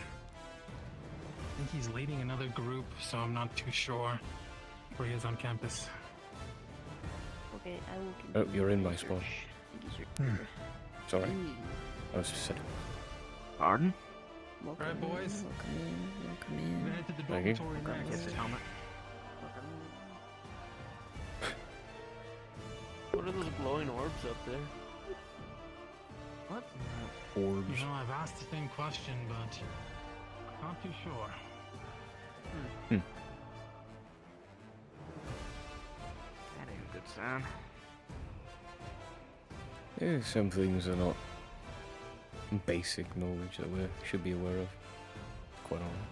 think he's leading another group, so I'm not too sure where he is on campus. Okay, I will continue. Oh, you're in my spot. Sorry. I was just sitting. Pardon? Alright, boys. Welcome in. We're gonna head to the Thank you. dormitory next. Get his helmet. What are those glowing orbs up there? What? Orbs. You know, I've asked the same question, but not too sure. That ain't a good sign. Yeah, some things are not basic knowledge that we should be aware of. Quite honest.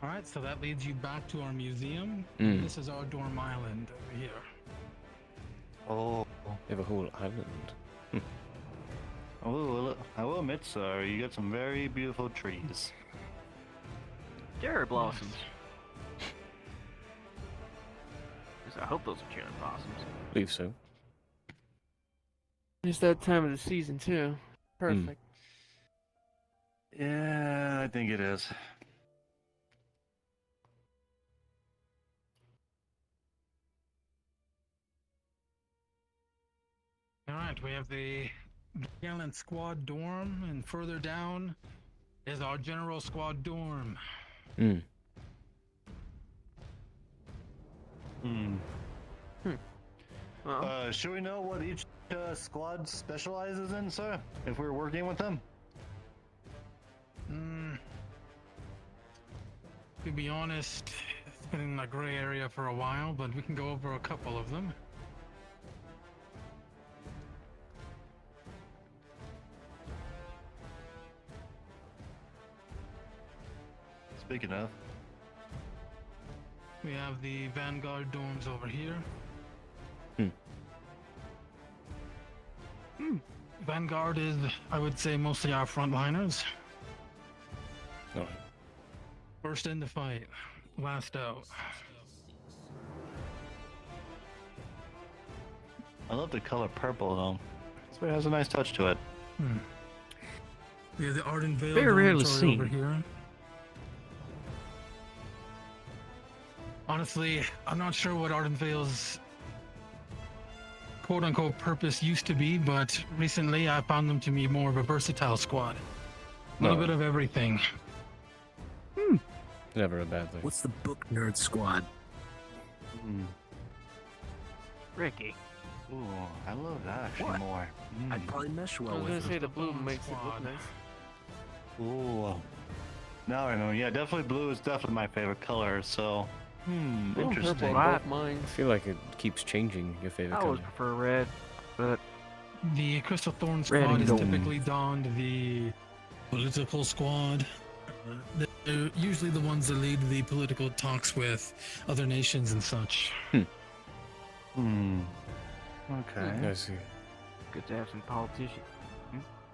Alright, so that leads you back to our museum. This is our dorm island over here. Oh. They have a whole island. I will admit, sir, you got some very beautiful trees. Cherry blossoms. I hope those are cherry blossoms. Believe so. It's that time of the season too. Perfect. Yeah, I think it is. Alright, we have the gallant squad dorm, and further down is our general squad dorm. Well, Should we know what each squad specializes in, sir? If we're working with them? To be honest, it's been in a gray area for a while, but we can go over a couple of them. Speaking of. We have the Vanguard dorms over here. Vanguard is, I would say, mostly our frontliners. Alright. First in the fight, last out. I love the color purple though. So it has a nice touch to it. We have the Arden Vale Very rarely dormitory over seen. here. Honestly, I'm not sure what Arden Vale's quote-unquote purpose used to be, but recently I found them to be more of a versatile squad. A little bit of everything. Never a bad thing. What's the book nerd squad? Ricky. Ooh, I love that actually more. I'd probably mesh I well was with gonna them. say the blue makes it look nice. Ooh. Now I know. Yeah, definitely blue is definitely my favorite color. So, interesting. Purple, both mine. I feel like it keeps changing your favorite I color. always prefer red, but The Crystal Thorn Red squad and is gold. typically donned the political squad. They're usually the ones that lead the political talks with other nations and such. Okay. I see. good to have some politicians.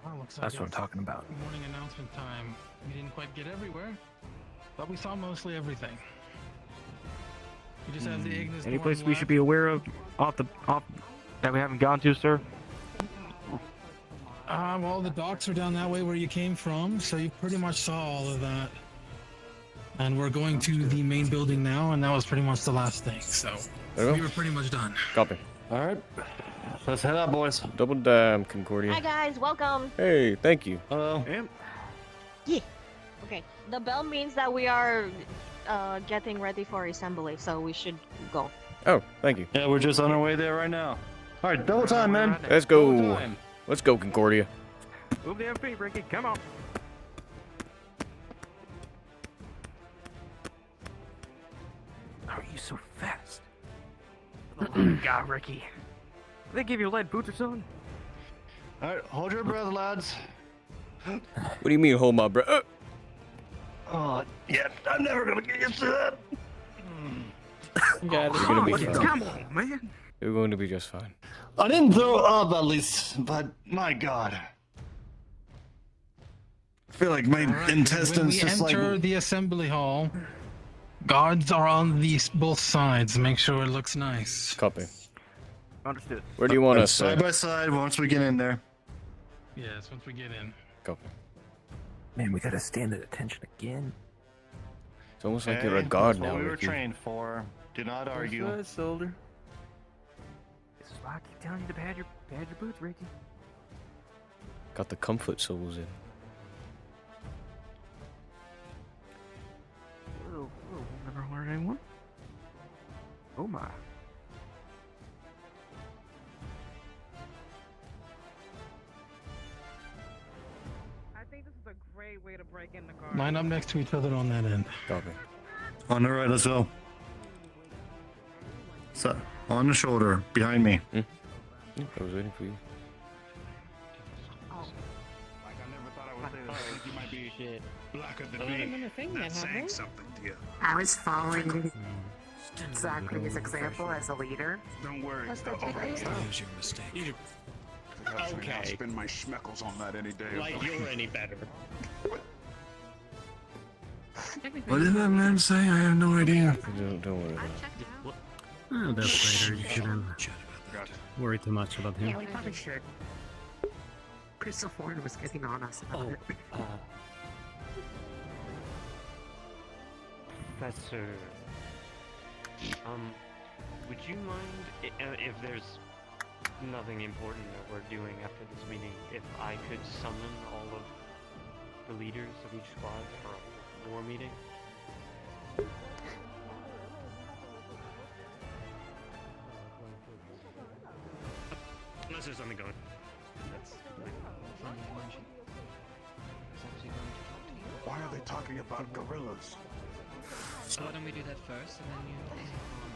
Well, looks like That's what I'm it's talking about. morning announcement time. We didn't quite get everywhere, but we saw mostly everything. We just have the Ignis Any dorm place we left. should be aware of off that we haven't gone to, sir? Well, the docks are down that way where you came from, so you pretty much saw all of that. And we're going to the main building now, and that was pretty much the last thing. So There we we go. were pretty much done. Copy. All right. Let's head out, boys. Double damn, Concordia. Hi guys, welcome. Hey, thank you. Hello. Yeah. Okay. The bell means that we are getting ready for assembly, so we should go. Oh, thank you. Yeah, we're just on our way there right now. All right, double time, man. Let's go. Let's go, Concordia. Move the MP, Ricky. Come on. How are you so fast? Oh, God, Ricky. Did they give you lead boots or something? All right, hold your breath, lads. What do you mean, hold my breath? Oh, yeah, I'm never gonna get used to that. You're gonna be fine. Come on, man. You're going to be just fine. I didn't throw up at least, but my God. I feel like my intestines When we just enter like. the assembly hall, guards are on both sides. Make sure it looks nice. Copy. Understood. Where do you want us, Side by side once we get in there. Yes, once we get in. Copy. Man, we gotta stand at attention again. It's almost like you're a Okay, god that's now, what we were Ricky. trained for. Do not argue. soldier. This is why I keep telling you to pad your boots, Ricky. Got the comfort soles in. Oh, never hurt anyone. Oh my. I think this is a great way to break in the car. Line up next to each other on that end. Copy. On the right, let's go. So, on the shoulder, behind me. I was waiting for you. You might be blacker than That's saying something to you. I was following exactly his example as a leader. Don't worry. Let's go take it. Here's your mistake. Okay. I'll spend my schmeckles on that any day. Like you're any better. What did that man say? I have no idea. Don't worry about it. Oh, that's later. You shouldn't worry too much about him. Yeah, we probably should. Crystal Thorn was getting on us about it. Professor, would you mind if there's nothing important that we're doing after this meeting, if I could summon all of the leaders of each squad for a war meeting? Unless there's something going. That's Why are they talking about gorillas? So why don't we do that first, and then you...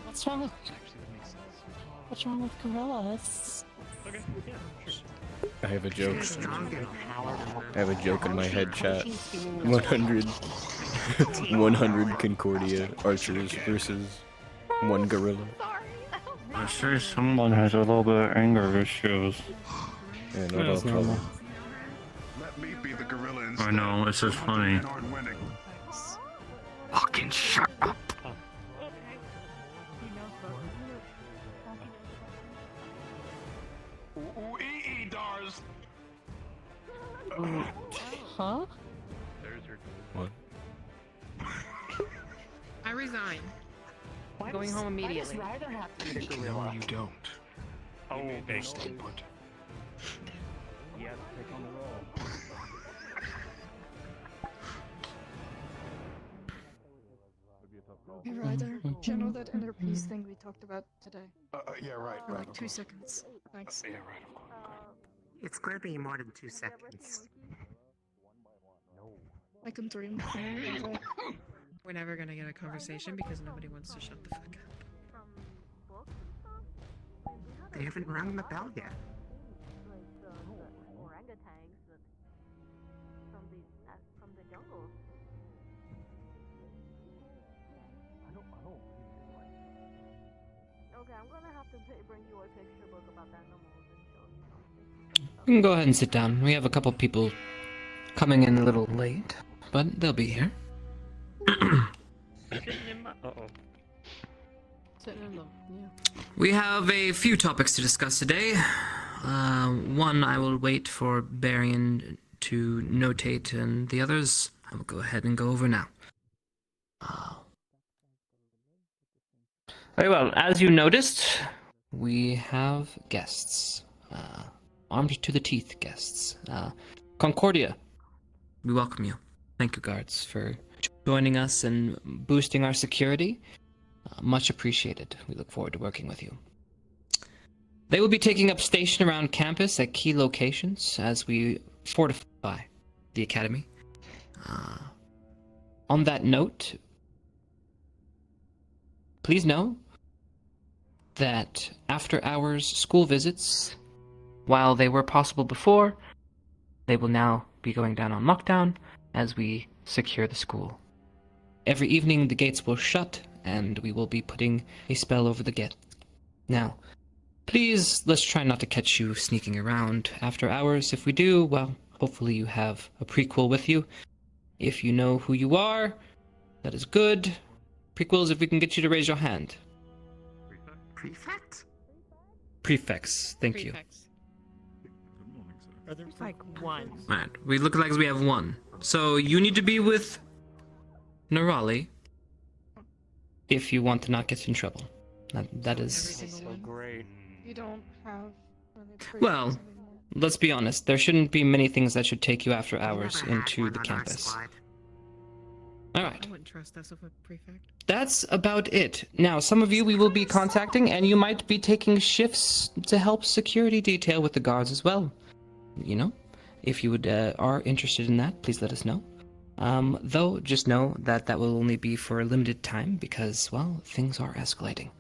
What's wrong with... Actually, that makes sense. What's wrong with gorillas? Okay, yeah, sure. I have a joke. I have a joke in my head, chat. 100 Concordia archers versus 1 gorilla. I say someone has a little bit of anger issues. Yeah, no problem. Let me be the gorilla instead. I know, it's just funny. Fucking shut up. Huh? There's your... What? I resign. Going home immediately. No, you don't. Oh, okay. Stay put. You have to take on the role. Hey Ryder, channel that inner peace thing we talked about today. Yeah, right. For like of 2 course. seconds. Thanks. Yeah, right. Of course. It's gonna be more than 2 seconds. I can dream. We're never gonna get a conversation because nobody wants to shut the fuck up. They haven't rung the bell yet. Okay, I'm gonna have to bring you a picture book about animals and show you something. You can go ahead and sit down. We have a couple people coming in a little late, but they'll be here. Uh-oh. Sitting in the, yeah. We have a few topics to discuss today. One I will wait for Barian to notate, and the others I will go ahead and go over now. Very well, as you noticed, we have guests. Armed to the teeth guests. Concordia, we welcome you. Thank you, guards, for joining us and boosting our security. Much appreciated. We look forward to working with you. They will be taking up station around campus at key locations as we fortify the academy. On that note, please know that after-hours school visits, while they were possible before, they will now be going down on lockdown as we secure the school. Every evening the gates will shut, and we will be putting a spell over the gate. Now, please, let's try not to catch you sneaking around after hours. If we do, well, hopefully you have a prequel with you. If you know who you are, that is good. Prequels, if we can get you to raise your hand. Prefect? Prefects, thank you. There's like one. Right, we look like we have one. So you need to be with Nerali if you want to not get in trouble. That is... So great. You don't have really Well, prefects anymore. let's be honest. There shouldn't be many things that should take you after hours into the campus. Alright. I wouldn't trust us with a prefect. That's about it. Now, some of you we will be contacting, and you might be taking shifts to help security detail with the guards as well. You know, if you are interested in that, please let us know. Though, just know that that will only be for a limited time because, well, things are escalating.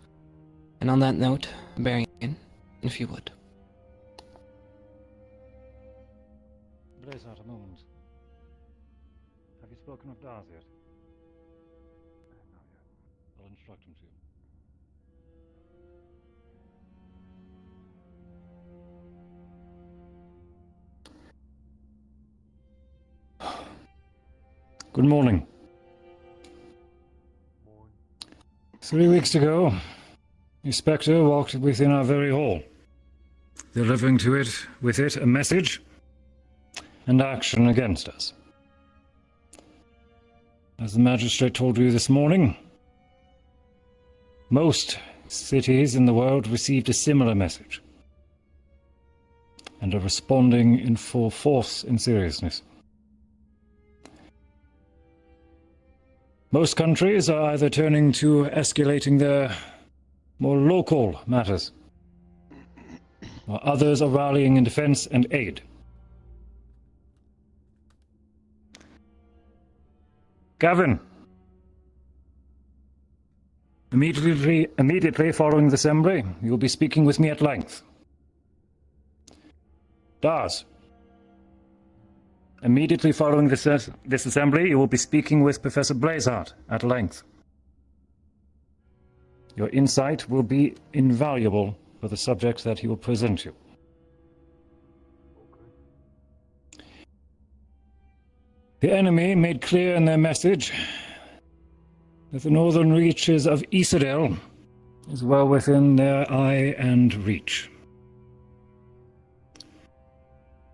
And on that note, Barian, if you would. Blaze out a moment. Have you spoken with Daz yet? Not yet. I'll instruct him to. Good morning. 3 weeks ago, a spectre walked within our very hall, delivering with it a message and action against us. As the magistrate told you this morning, most cities in the world received a similar message and are responding in full force and seriousness. Most countries are either turning to escalating their more local matters, while others are rallying in defense and aid. Gavin. Immediately following the assembly, you will be speaking with me at length. Daz. Immediately following this assembly, you will be speaking with Professor Blazart at length. Your insight will be invaluable for the subject that he will present you. The enemy made clear in their message that the northern reaches of Isidel is well within their eye and reach.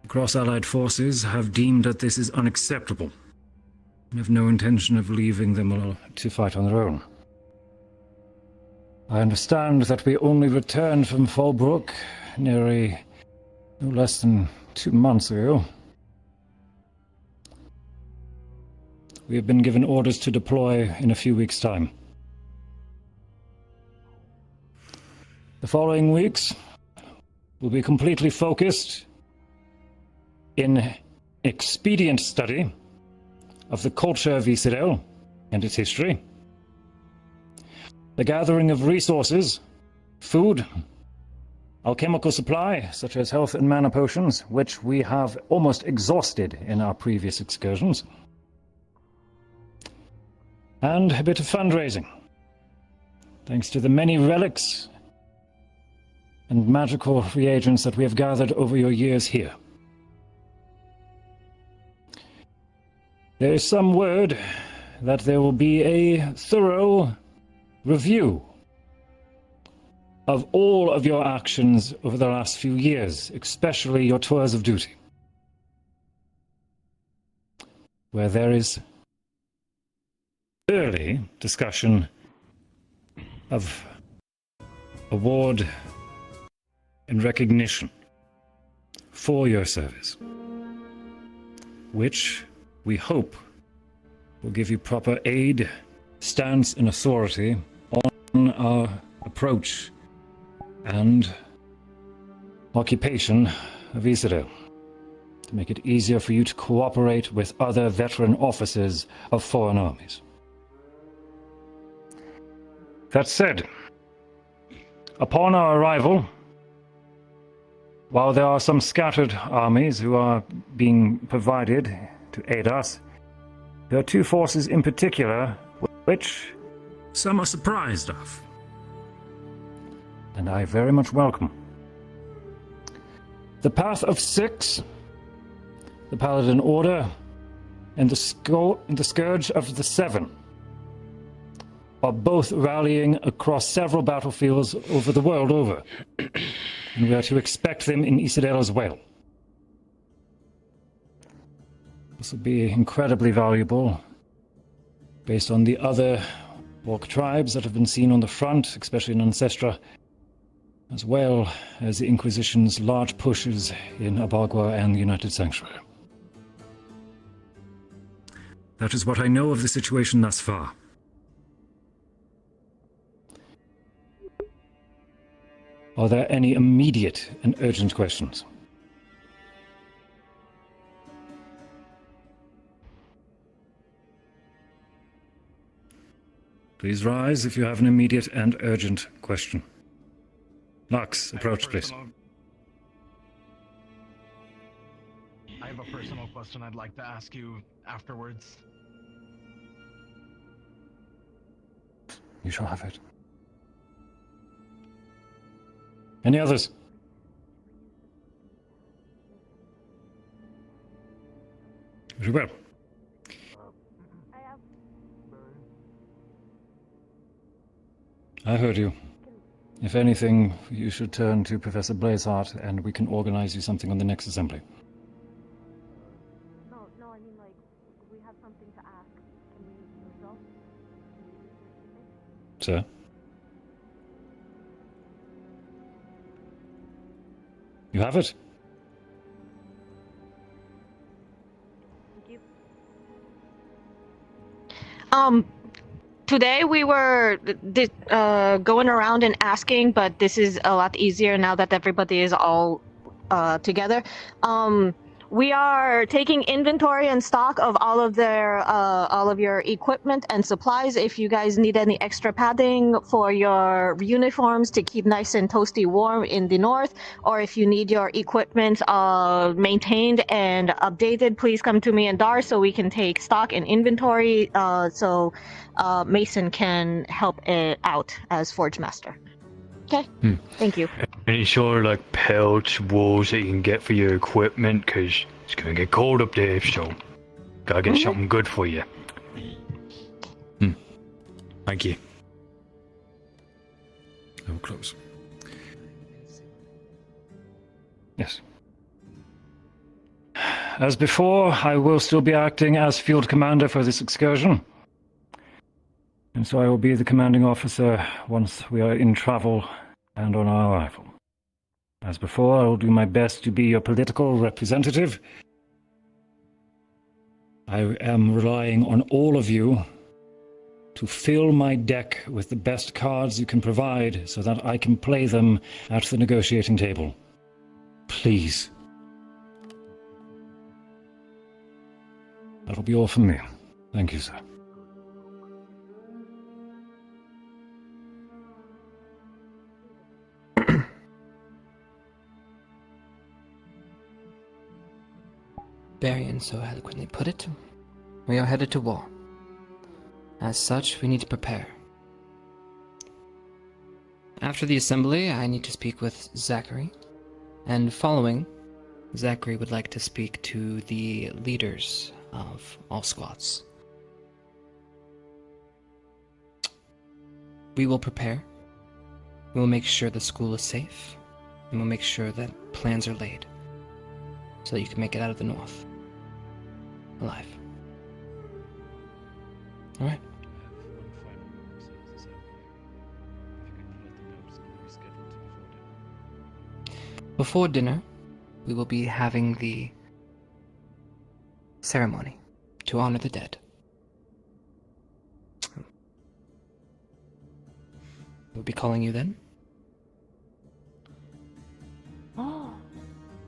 The cross-allied forces have deemed that this is unacceptable and have no intention of leaving them to fight on their own. I understand that we only returned from Fallbrook nearly no less than 2 months ago. We have been given orders to deploy in a few weeks' time. The following weeks will be completely focused in expedient study of the culture of Isidel and its history, the gathering of resources, food, alchemical supply, such as health and mana potions, which we have almost exhausted in our previous excursions, and a bit of fundraising, thanks to the many relics and magical reagents that we have gathered over your years here. There is some word that there will be a thorough review of all of your actions over the last few years, especially your tours of duty, where there is early discussion of award and recognition for your service, which we hope will give you proper aid, stance, and authority on our approach and occupation of Isidel, to make it easier for you to cooperate with other veteran officers of foreign armies. That said, upon our arrival, while there are some scattered armies who are being provided to aid us, there are 2 forces in particular which some are surprised of, and I very much welcome. The Path of 6, the Paladin Order, and the Scourge of the 7 are both rallying across several battlefields over the world over, and we are to expect them in Isidel as well. This will be incredibly valuable based on the other orc tribes that have been seen on the front, especially in Ancestra, as well as the Inquisition's large pushes in Abagua and the United Sanctuary. That is what I know of the situation thus far. Are there any immediate and urgent questions? Please rise if you have an immediate and urgent question. Lux, approach, please. I have a personal question I'd like to ask you afterwards. You shall have it. Any others? Very well. I heard you. If anything, you should turn to Professor Blazart and we can organize you something on the next assembly. No, I mean, like, we have something to ask. Can we resolve? Sir? You have it? Thank you. today we were going around and asking, but this is a lot easier now that everybody is all together. We are taking inventory and stock of all of your equipment and supplies. If you guys need any extra padding for your uniforms to keep nice and toasty warm in the north, or if you need your equipment maintained and updated, please come to me and Dar so we can take stock and inventory. So Mason can help out as Forge Master. Okay, thank you. Any sort of like pelts, wools that you can get for your equipment, because it's gonna get cold up there, so gotta get something good for you. Thank you. I will close. Yes. As before, I will still be acting as field commander for this excursion. And so I will be the commanding officer once we are in travel and on our arrival. As before, I will do my best to be your political representative. I am relying on all of you to fill my deck with the best cards you can provide so that I can play them at the negotiating table. Please. That'll be all from me. Thank you, sir. Barian so eloquently put it, we are headed to war. As such, we need to prepare. After the assembly, I need to speak with Zachary, and following, Zachary would like to speak to the leaders of all squads. We will prepare. We will make sure the school is safe, and we'll make sure that plans are laid, so that you can make it out of the north alive. All right. Before dinner, we will be having the ceremony to honor the dead. We'll be calling you then. Oh.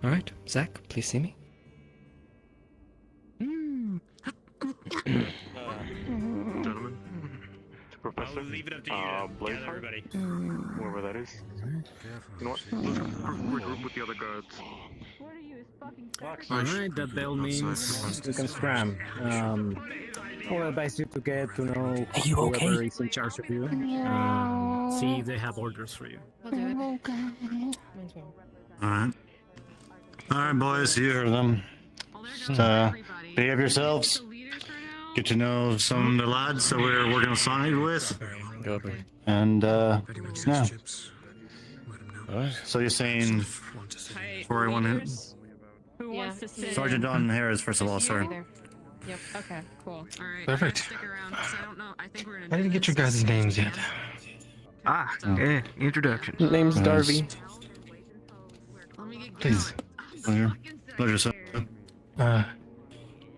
All right, Zach, please see me. Gentlemen, Professor, leave it up to you. Blaze Gather everybody. whoever that is. You know what? Let's regroup with the other guards. Alright, that bell means we can scram. I will advise you to get to know whoever is in charge of you. See if they have orders for you. I'll do it. Alright. Alright, boys, you heard them. Just, behave yourselves. Get to know some of the lads that we're working aside with. And, yeah. So you're saying, before I want to... Who wants to sit? Sergeant Don Harris, first of all, sir. Yep. Okay. Cool. All right. Perfect. Stick around, 'cause I don't know. I think we're gonna I didn't get your guys' names yet. Introduction. Name's Darby. Please. Pleasure, sir.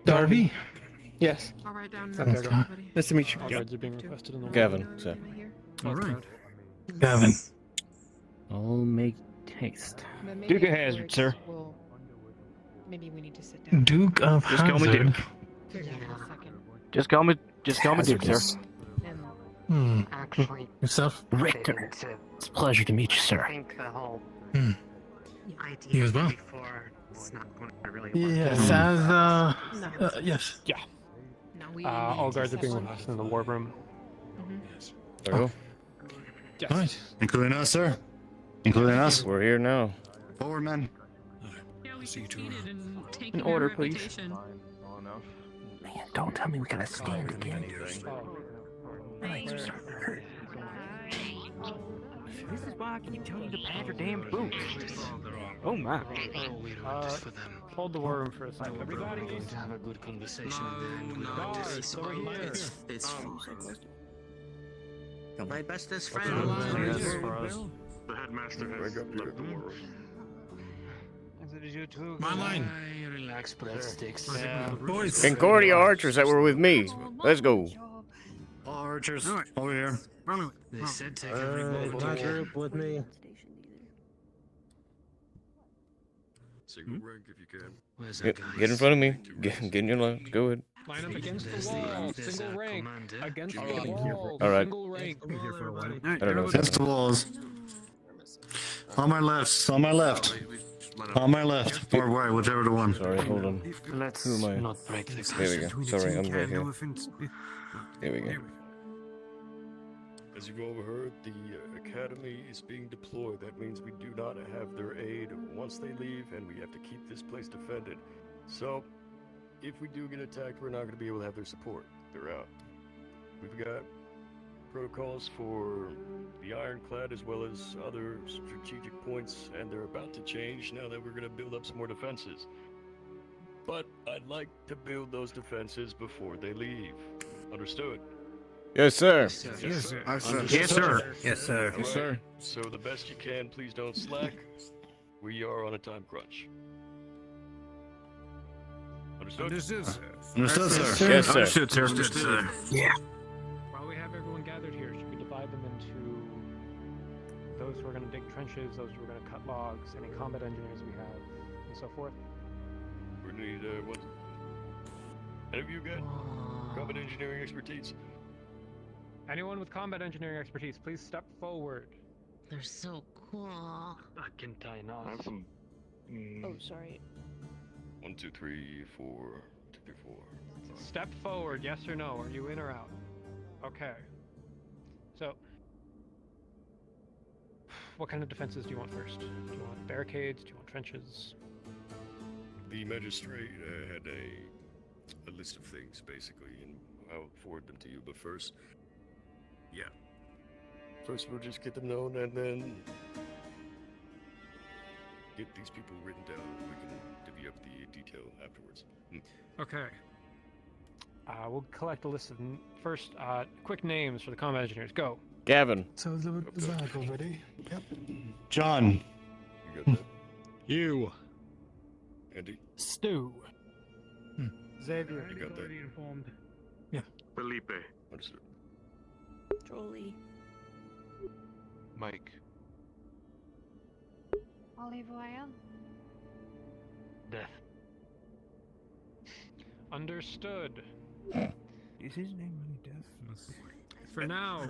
Darby? Yes. I'll write down Okay, names go. of everybody. Nice to meet you. All guards are being requested in the Gavin, sir. Alright. Gavin. I'll make haste. Duke of Hazard, sir. Maybe we need to sit down. Duke of Just call me Hazard. Duke. Just call me Duke, sir. Actually, Yourself? Richter. It's a pleasure to meet you, sir. I think the whole idea You as well? before it's not going to really work. Yes, as, yes. Yeah. No, we All need to guards are being settle requested in the war room. There you go. Yes. Alright. Including us, sir? Including us? We're here now. Forward, men. In order, please. Man, don't tell me we gotta stand again. This is why I keep telling you to pad your damn boots. Oh my. Hold the war room for a second. Everybody going to have a good conversation Guards, over here. It's fine. My bestest Yes, friend. for us. The headmaster has left the war room. My line. Relax, breadsticks. Boys. Concordia archers that were with me. Let's go. All Archers, over here. They said take every my group with me. Single rank if you can. Where's Get, that guy? get in front of me. Get in your line. Go ahead. Line up against the wall. Single rank. Against the wall. All right. Single rank. I don't know. Against the walls. On my left. On my left. On my left. Or right, whichever the one. Sorry, hold on. Let's Who am I? not break the There we go. Sorry, I'm right here. There we go. As you've overheard, the academy is being deployed. That means we do not have their aid once they leave, and we have to keep this place defended. So, if we do get attacked, we're not going to be able to have their support. They're out. We've got protocols for the ironclad as well as other strategic points, and they're about to change now that we're going to build up some more defenses. But I'd like to build those defenses before they leave. Understood? Yes, sir. Yes, sir. Yes, sir. Understood. Yes, sir. Yes, sir. Yes, sir. So the best you can, please don't slack. We are on a time crunch. Understood? Understood, sir. Understood, sir. Yes, sir. Understood, sir. Understood, sir. Yeah. While we have everyone gathered here, should we divide them into those who are going to dig trenches, those who are going to cut logs, any combat engineers we have, and so forth? We need what? Any of you got combat engineering expertise? Anyone with combat engineering expertise, please step forward. They're so cool. I can tie knots. I have some. Oh, sorry. 1, 2, 3, 4. 2, 3, 4. Step forward, yes or no? Are you in or out? Okay. So, what kind of defenses do you want first? Do you want barricades? Do you want trenches? The magistrate had a list of things, basically, and I'll forward them to you. But first, yeah. First, we'll just get them known, and then get these people written down. We can divvy up the detail afterwards. Okay. We'll collect a list of first quick names for the combat engineers. Go. Gavin. So the back already. Yep. John. You got that? You. Andy? Stu. Xavier. You got that? Informed. Yeah. Felipe. Understood. Jolie. Mike. Olivier. Death. Understood. Is his name really Death? For now,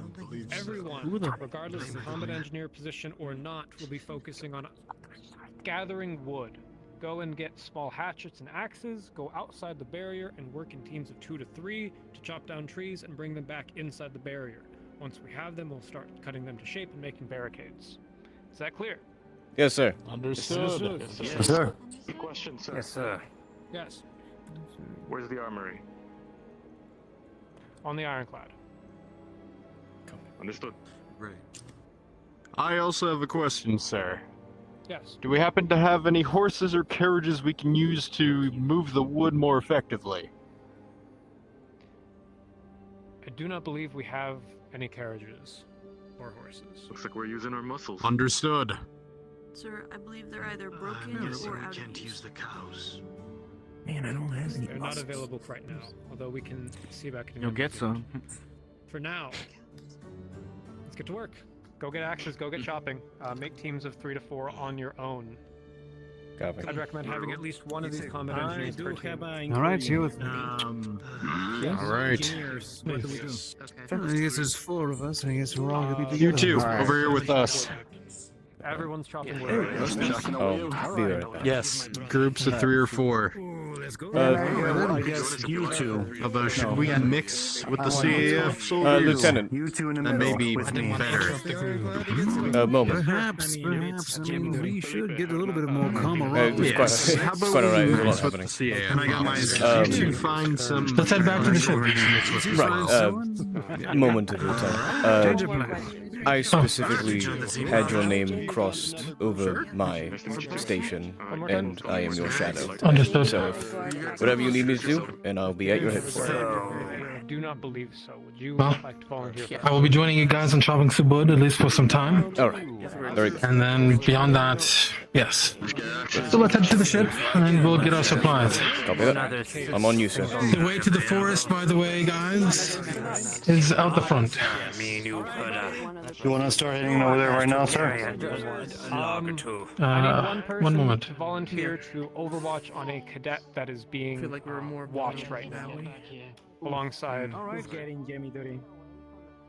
everyone, regardless of combat engineer position or not, will be focusing on gathering wood. Go and get small hatchets and axes, go outside the barrier and work in teams of 2 to 3 to chop down trees and bring them back inside the barrier. Once we have them, we'll start cutting them to shape and making barricades. Is that clear? Yes, sir. Understood. Yes, sir. Good question, sir. Yes, sir. Yes. Where's the armory? On the ironclad. Understood. Right. I also have a question, sir. Yes. Do we happen to have any horses or carriages we can use to move the wood more effectively? I do not believe we have any carriages or horses. Looks like we're using our muscles. Understood. Sir, I believe they're either broken or out of use. The cows. Man, I don't have any. They're not available right now, although we can see about getting You'll them get soon. some. For now, let's get to work. Go get axes, go get chopping. Make teams of 3 to 4 on your own. Copy. I'd recommend having at least one of these combat engineers per team. All right, you with me. All right. Engineers, what do we do? I guess there's 4 of us. I guess we're all gonna be together. You two, over here with us. Everyone's chopping wood. Oh, I'll be right back. Yes, groups of 3 or 4. Let's go. I guess you two. Although, should we mix with the CAF soldiers? Lieutenant. You two in the That middle. may be with me. better. Moment. Perhaps. I mean, we should get a little bit more camaraderie. It's How quite, about quite alright. we There's a lot mix with happening. the CAF? And I got my You can find some. Let's head back to the ship. Right, moment at a time. I specifically had your name crossed over my station, and I am your shadow. Understood. So, whatever you need me to do, and I'll be at your head for it. do not believe so. Would you Well, like to volunteer for I will be joining you guys in chopping some wood, at least for some time. All right. Very good. And then beyond that, yes. So let's head to the ship, and we'll get our supplies. Copy that. I'm on you, sir. The way to the forest, by the way, guys, is out the front. You want to start heading over there right now, sir? I need one person one moment. to volunteer to overwatch on a cadet that is being feel like we're more watched right now, alongside. Who's getting Jimmy Duty?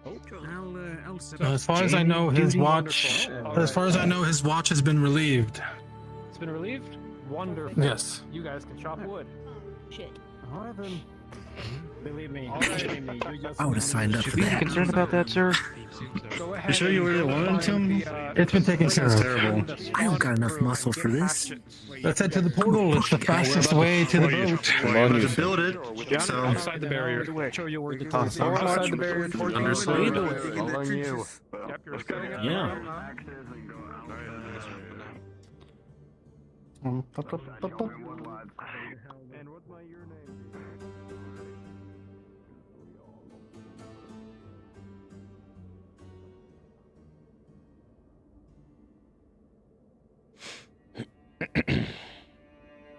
I'll set As far as I know, his watch. As far as I know, his watch has been relieved. It's been relieved? Wonderful. Yes. You guys can chop wood. Shit. Alright then. Believe me, you just I would have signed up Should for we be that. concerned about that, sir? Go ahead. You sure you really wanted to? It's been taken care That's of. terrible. I don't got enough muscle for this. Let's head to the portal. It's the fastest way to the boat. I'm on you, To sir. build it, so Outside the barrier. show you where the Outside the barrier towards Understood. All on you. Yep, you're setting up. Yeah. And what's my your name?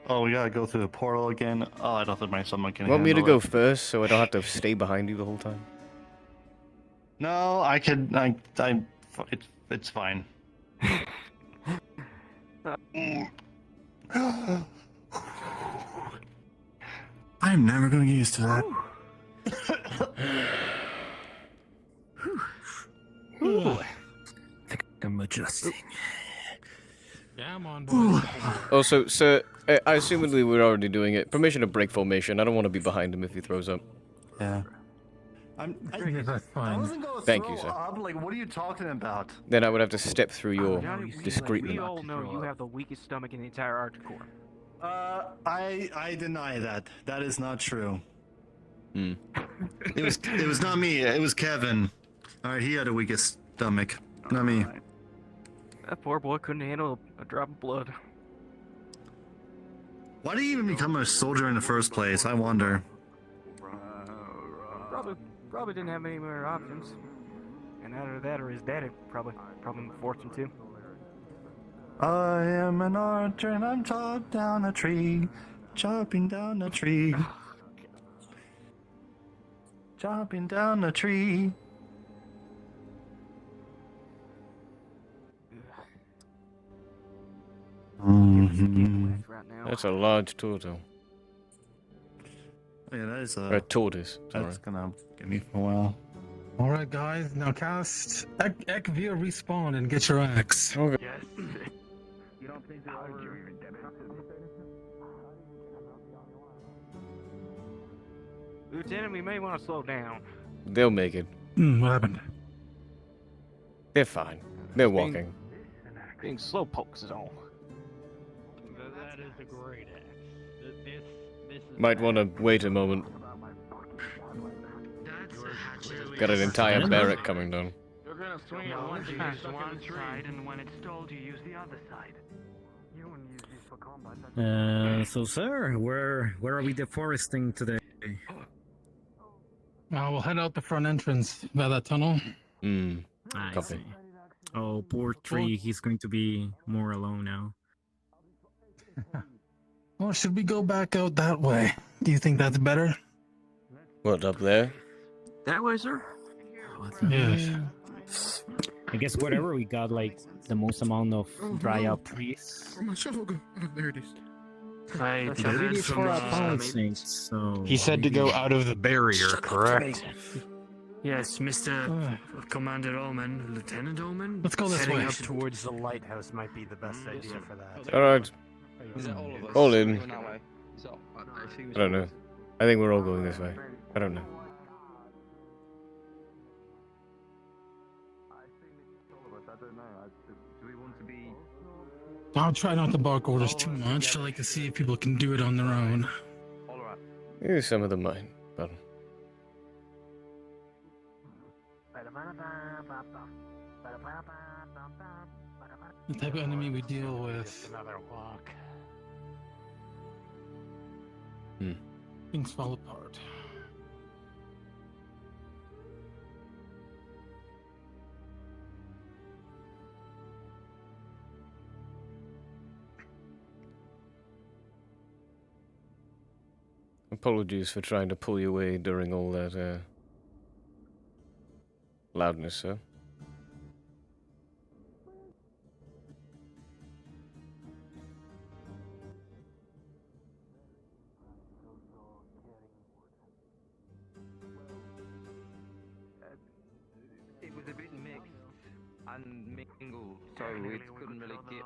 Oh, we gotta go through the portal again. Oh, I don't think my stomach can Want me to handle go it. first so I don't have to stay behind you the whole time? No, I could. It's fine. I'm never gonna get used to that. I think I'm adjusting. Yeah, I'm on board. Also, sir, I assumedly we're already doing it. Permission to break formation. I don't want to be behind him if he throws up. Yeah. That's fine. Thank you, sir. Like, what are you talking about? Then I would have to step through your discreetly. We all know you have the weakest stomach in the entire Arctic Corps. I deny that. That is not true. Hmm. It was not me. It was Kevin. All right, he had the weakest stomach, not me. That poor boy couldn't handle a drop of blood. Why did he even become a soldier in the first place? I wonder. Probably didn't have many more options. And either that or his daddy probably forced him to. I am an archer and I'm chopped down a tree, chopping down a tree, chopping down a tree. That's a large turtle. Yeah, that is Or a tortoise. Sorry. That's gonna get me for a while. All right, guys. Now cast Ek via respawn and get your axe. Okay. Yes. You don't think that Lieutenant, we may want to slow down. They'll make it. What happened? They're fine. They're walking. Being slow pokes is all. That is a great axe. This is Might want to wait a moment. Got an entire barrack coming down. You're gonna swing it once you use one side, and when it's stalled, you use the other side. You wouldn't use these for combat. So sir, where are we deforesting today? We'll head out the front entrance by that tunnel. I Copy. see. Oh, poor tree. He's going to be more alone now. Or should we go back out that way? Do you think that's better? What, up there? That way, sir? Yes. I guess whatever we got, like the most amount of dry up trees. Where'd my shovel go? Oh, there it is. It is for our pound snakes, so. He said to go out of the barrier, correct? Yes, Mr. Commander Omen, Lieutenant Omen. Let's go this heading way. up towards the lighthouse might be the best idea for that. Alright. Is that all of us? All in. Going that way? I don't know. I think we're all going this way. I don't know. I'll try not to bark orders too much. I like to see if people can do it on their own. Here's some of the mine. But The type of enemy we deal with. Another walk. Things fall apart. Apologies for trying to pull you away during all that, loudness, sir. It was a bit mixed and mingled, so we couldn't really get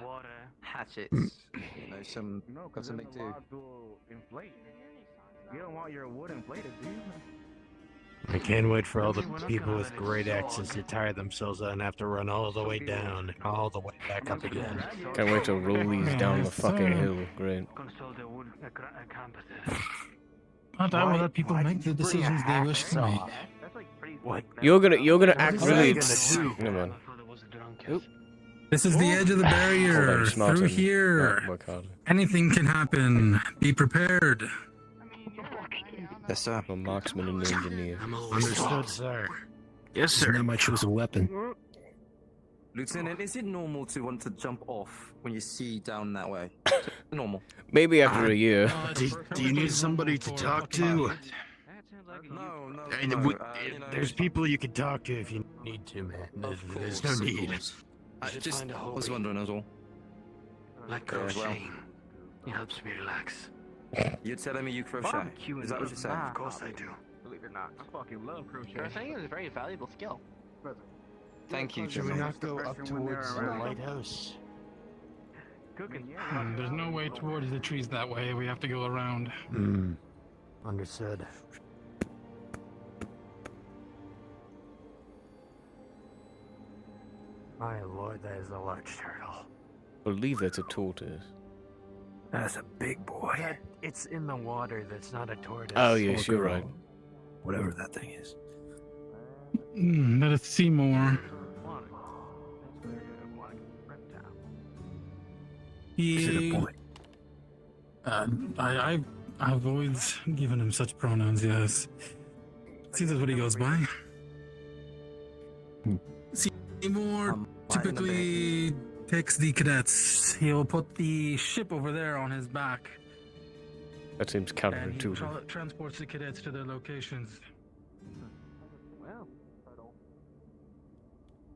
all hatchets. You know, got something to. Inflate. You don't want your wood inflated, do you? I can't wait for all the people with great axes to tire themselves out and have to run all the way down and all the way back up again. Can't wait to roll these down the fucking hill. Great. Not I will let people make the decisions they wish to make. What? You're gonna act really. Never mind. Oop. This is the edge of the barrier. Through here, anything can happen. Be prepared. Yes, sir. I'm a marksman and an engineer. Understood, sir. Yes, sir. Now my chosen weapon. Lieutenant, is it normal to want to jump off when you see down that way? Normal. Maybe after a year. Do you need somebody to talk to? No. There's people you can talk to if you need to, man. There's no need. I was wondering as well. Let go of shame. It helps me relax. You're telling me you crochet? Is that what you're saying? Of course I do. Believe it or not, I fucking love crochet. Crocheting is a very valuable skill. Thank you, Should we Jimmy. not go up towards the lighthouse? There's no way towards the trees that way. We have to go around. Understood. My lord, that is a large turtle. I believe that's a tortoise. That's a big boy. It's in the water. That's not a tortoise. Oh yes, you're right. Whatever that thing is. Let us see more. Is it a boy? I've always given him such pronouns. Yes. See, that's what he goes by. Seymour typically takes the cadets. He'll put the ship over there on his back. That seems And he counterintuitive. transports the cadets to their locations. Well,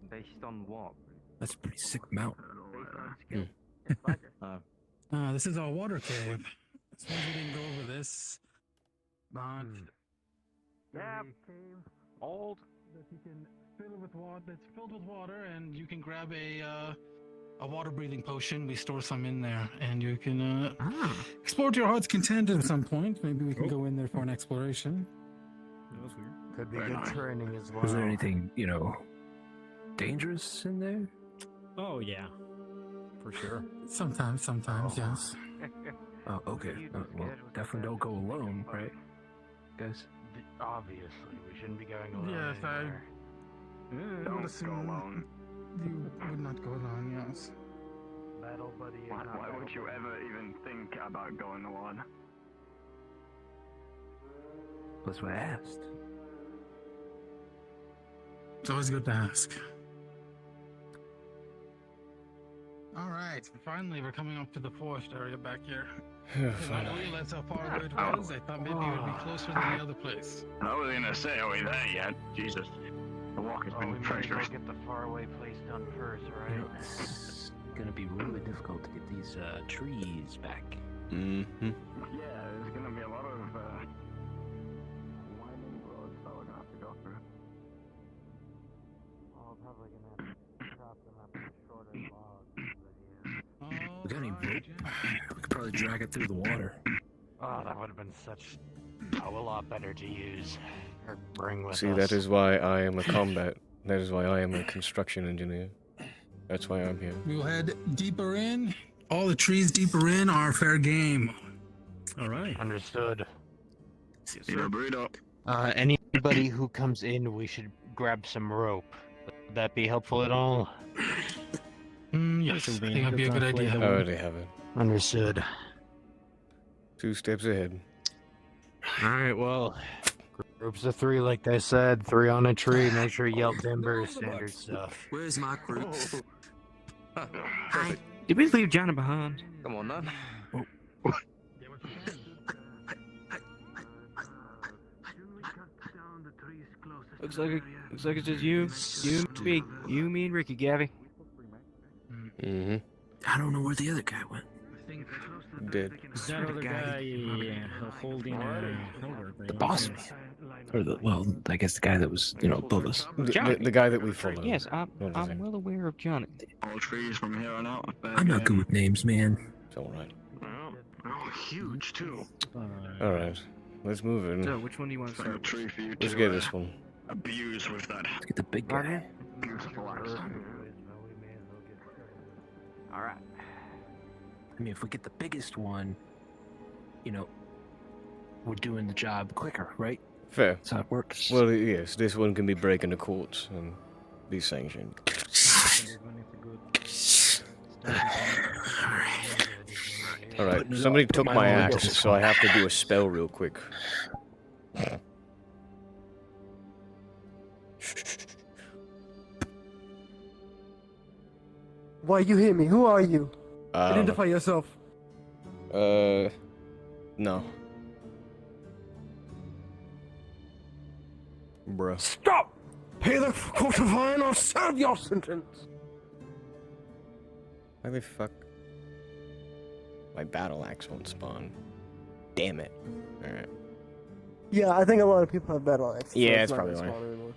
based on what? That's a pretty sick mount. This is our water cave. I suppose we didn't go over this, but Yeah, old. that you can fill it with water. It's filled with water, and you can grab a water breathing potion. We store some in there, and you can explore to your heart's content at some point. Maybe we can go in there for an exploration. That was weird. Could be good training as well. Was there anything, dangerous in there? Oh yeah, for sure. Sometimes, yes. Oh, okay. Well, definitely don't go alone, right, guys? Obviously, we shouldn't be going alone. Yes, I anywhere. would assume you would not go alone. Yes. Battle buddy. Why would you ever even think about going alone? That's what I asked. It's always good to ask. All right, finally we're coming up to the forest area back here. I didn't realize how far away it was. I thought maybe it would be closer than the other place. I was gonna say, are we there yet? Jesus. The walk has We been might treacherous. get the faraway place done first, right? It's gonna be really difficult to get these trees back. Mm-hmm. Yeah, there's gonna be a lot of winding roads that we're gonna have to go through. Oh, probably gonna have to chop them up into shorter logs. We got any rope? We could probably drag it through the water. Oh, that would have been such a whole lot better to use or bring with See, us. that is why I am a combat. That is why I am a construction engineer. That's why I'm here. We will head deeper in. All the trees deeper in are fair game. All right. Understood. Burrito. Anybody who comes in, we should grab some rope. Would that be helpful at all? Yes, I think that'd be a good idea. I already have it. Understood. 2 steps ahead. Alright, well, groups of 3, like I said, 3 on a tree, make sure you yell timber, standard stuff. Where's my group? Hi. Did we leave Johnny behind? Come on, then. Looks like it's just you, me, and Ricky, Gabby. Mm-hmm. I don't know where the other guy went. Dead. Is that other guy holding a holder? The boss man. Or I guess the guy that was, above us. The guy that we followed. Yes, I'm well aware of Johnny. All trees from here on out. I'm not good with names, man. It's alright. Oh, huge too. Alright. Let's move in. So, which one do you want to start? Tree for you Let's to, get this one. abuse with that Let's get the big guy. beautiful axe. All right. I mean, if we get the biggest one, we're doing the job quicker, right? Fair. That's how it works. Well, yes, this one can be breaking the courts and be sanctioned. Alright, somebody took my axe, so I have to do a spell real quick. Why you hit me? Who are you? I don't Identify yourself. No. Bruh. Stop! Pay the court of iron or serve your sentence. Why the fuck? My battle axe won't spawn. Damn it. Alright. Yeah, I think a lot of people have battle axes. Yeah, so it's not probably gonna why. spawn anymore.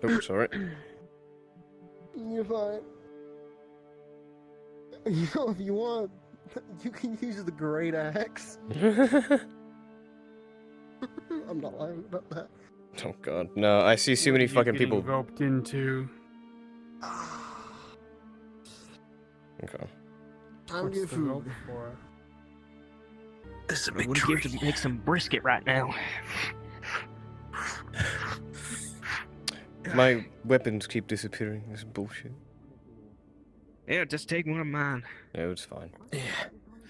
Oh, sorry. You're fine. You know, if you want, you can use the great axe. I'm not lying about that. Oh god. No, I see so many fucking people. Roped into. Okay. Time to get food. This is a I big wouldn't tree. give to make some brisket right now. My weapons keep disappearing. This is bullshit. Yeah, just take one of mine. No, it's fine. Yeah.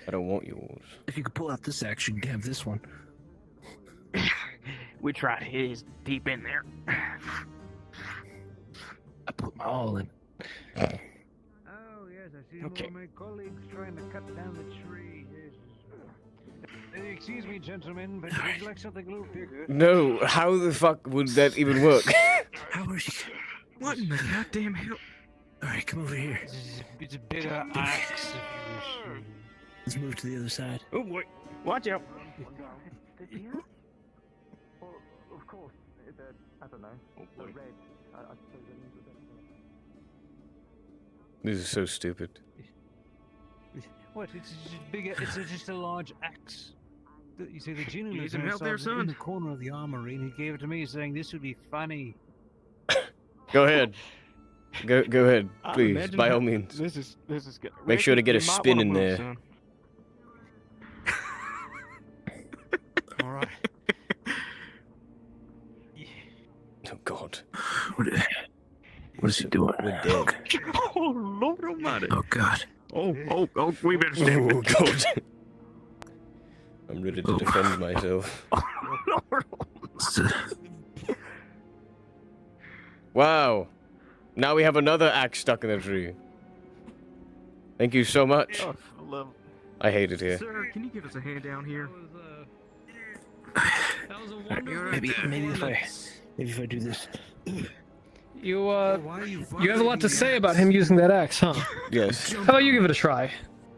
I don't want yours. If you could pull out this axe, you can have this one. We tried his deep in there. I put my all in. Oh, yes, I see Okay. more of my colleagues trying to cut down the tree. Yes. Excuse me, gentlemen, but would you like something a little bigger? No, how the fuck would that even work? How are you? What in the goddamn hell? Alright, come over here. It's a bigger axe. Let's move to the other side. Oh boy, watch out. Of course, I don't know. The red. I suppose it means This is so stupid. what? It's just bigger. It's just a large axe. You see, the gentleman You need some help there, in son? the corner of the armory, and he gave it to me, saying this would be funny. Go ahead. Go ahead, I please, imagine by how- all means. This is good. Make sure to get a You might spin wanna in move, there. son. All right. Oh god. What is he doing? We're dead. Oh Lord Almighty. Oh God. Oh, we better stay. Oh god. I'm ready to defend myself. Wow. Now we have another axe stuck in the tree. Thank you so much. Oh, love. I hate it here. Sir, can you give us a hand down here? That was a wonderful Maybe if I do this. You have a lot to say about him using that axe, huh? Yes. How about you give it a try?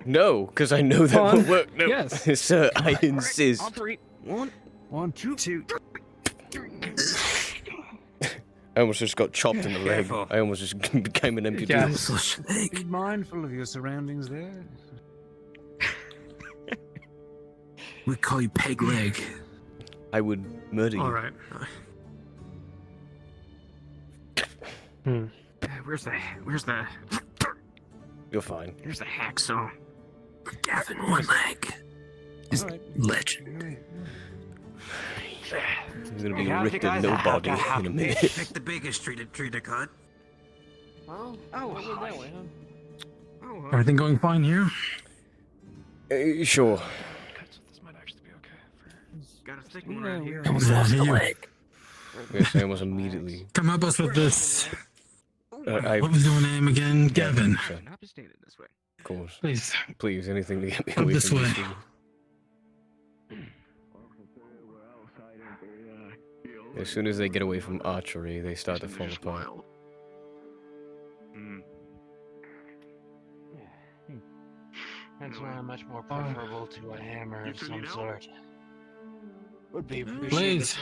No, because I know that Come on. won't work. No. Yes. Sir, I insist. On three. One, two. I almost just got chopped in the leg. Careful. I almost just became an amputee. Yes. Be mindful of your surroundings there. We call you Peg Leg. I would murder you. All right. Where's the You're fine. Here's the hacksaw. Gavin One Leg. Is legend. He's gonna be How's you Richter guys nobody have in a minute. Pick the biggest tree to cut. Well, Oh, that went that way, huh? Oh, Everything going fine here? Sure. This might actually be okay. Got a stick one right here. Almost lost a leg. Yes, I almost immediately. Come help us with this. What was your name again? Gavin. Not staying this way. Of course. Please. Please, anything to get me Come away this from way. these things. As soon as they get away from archery, they start to fall apart. That's why I'm much more preferable to a hammer of some sort. Would be appreciated. Please.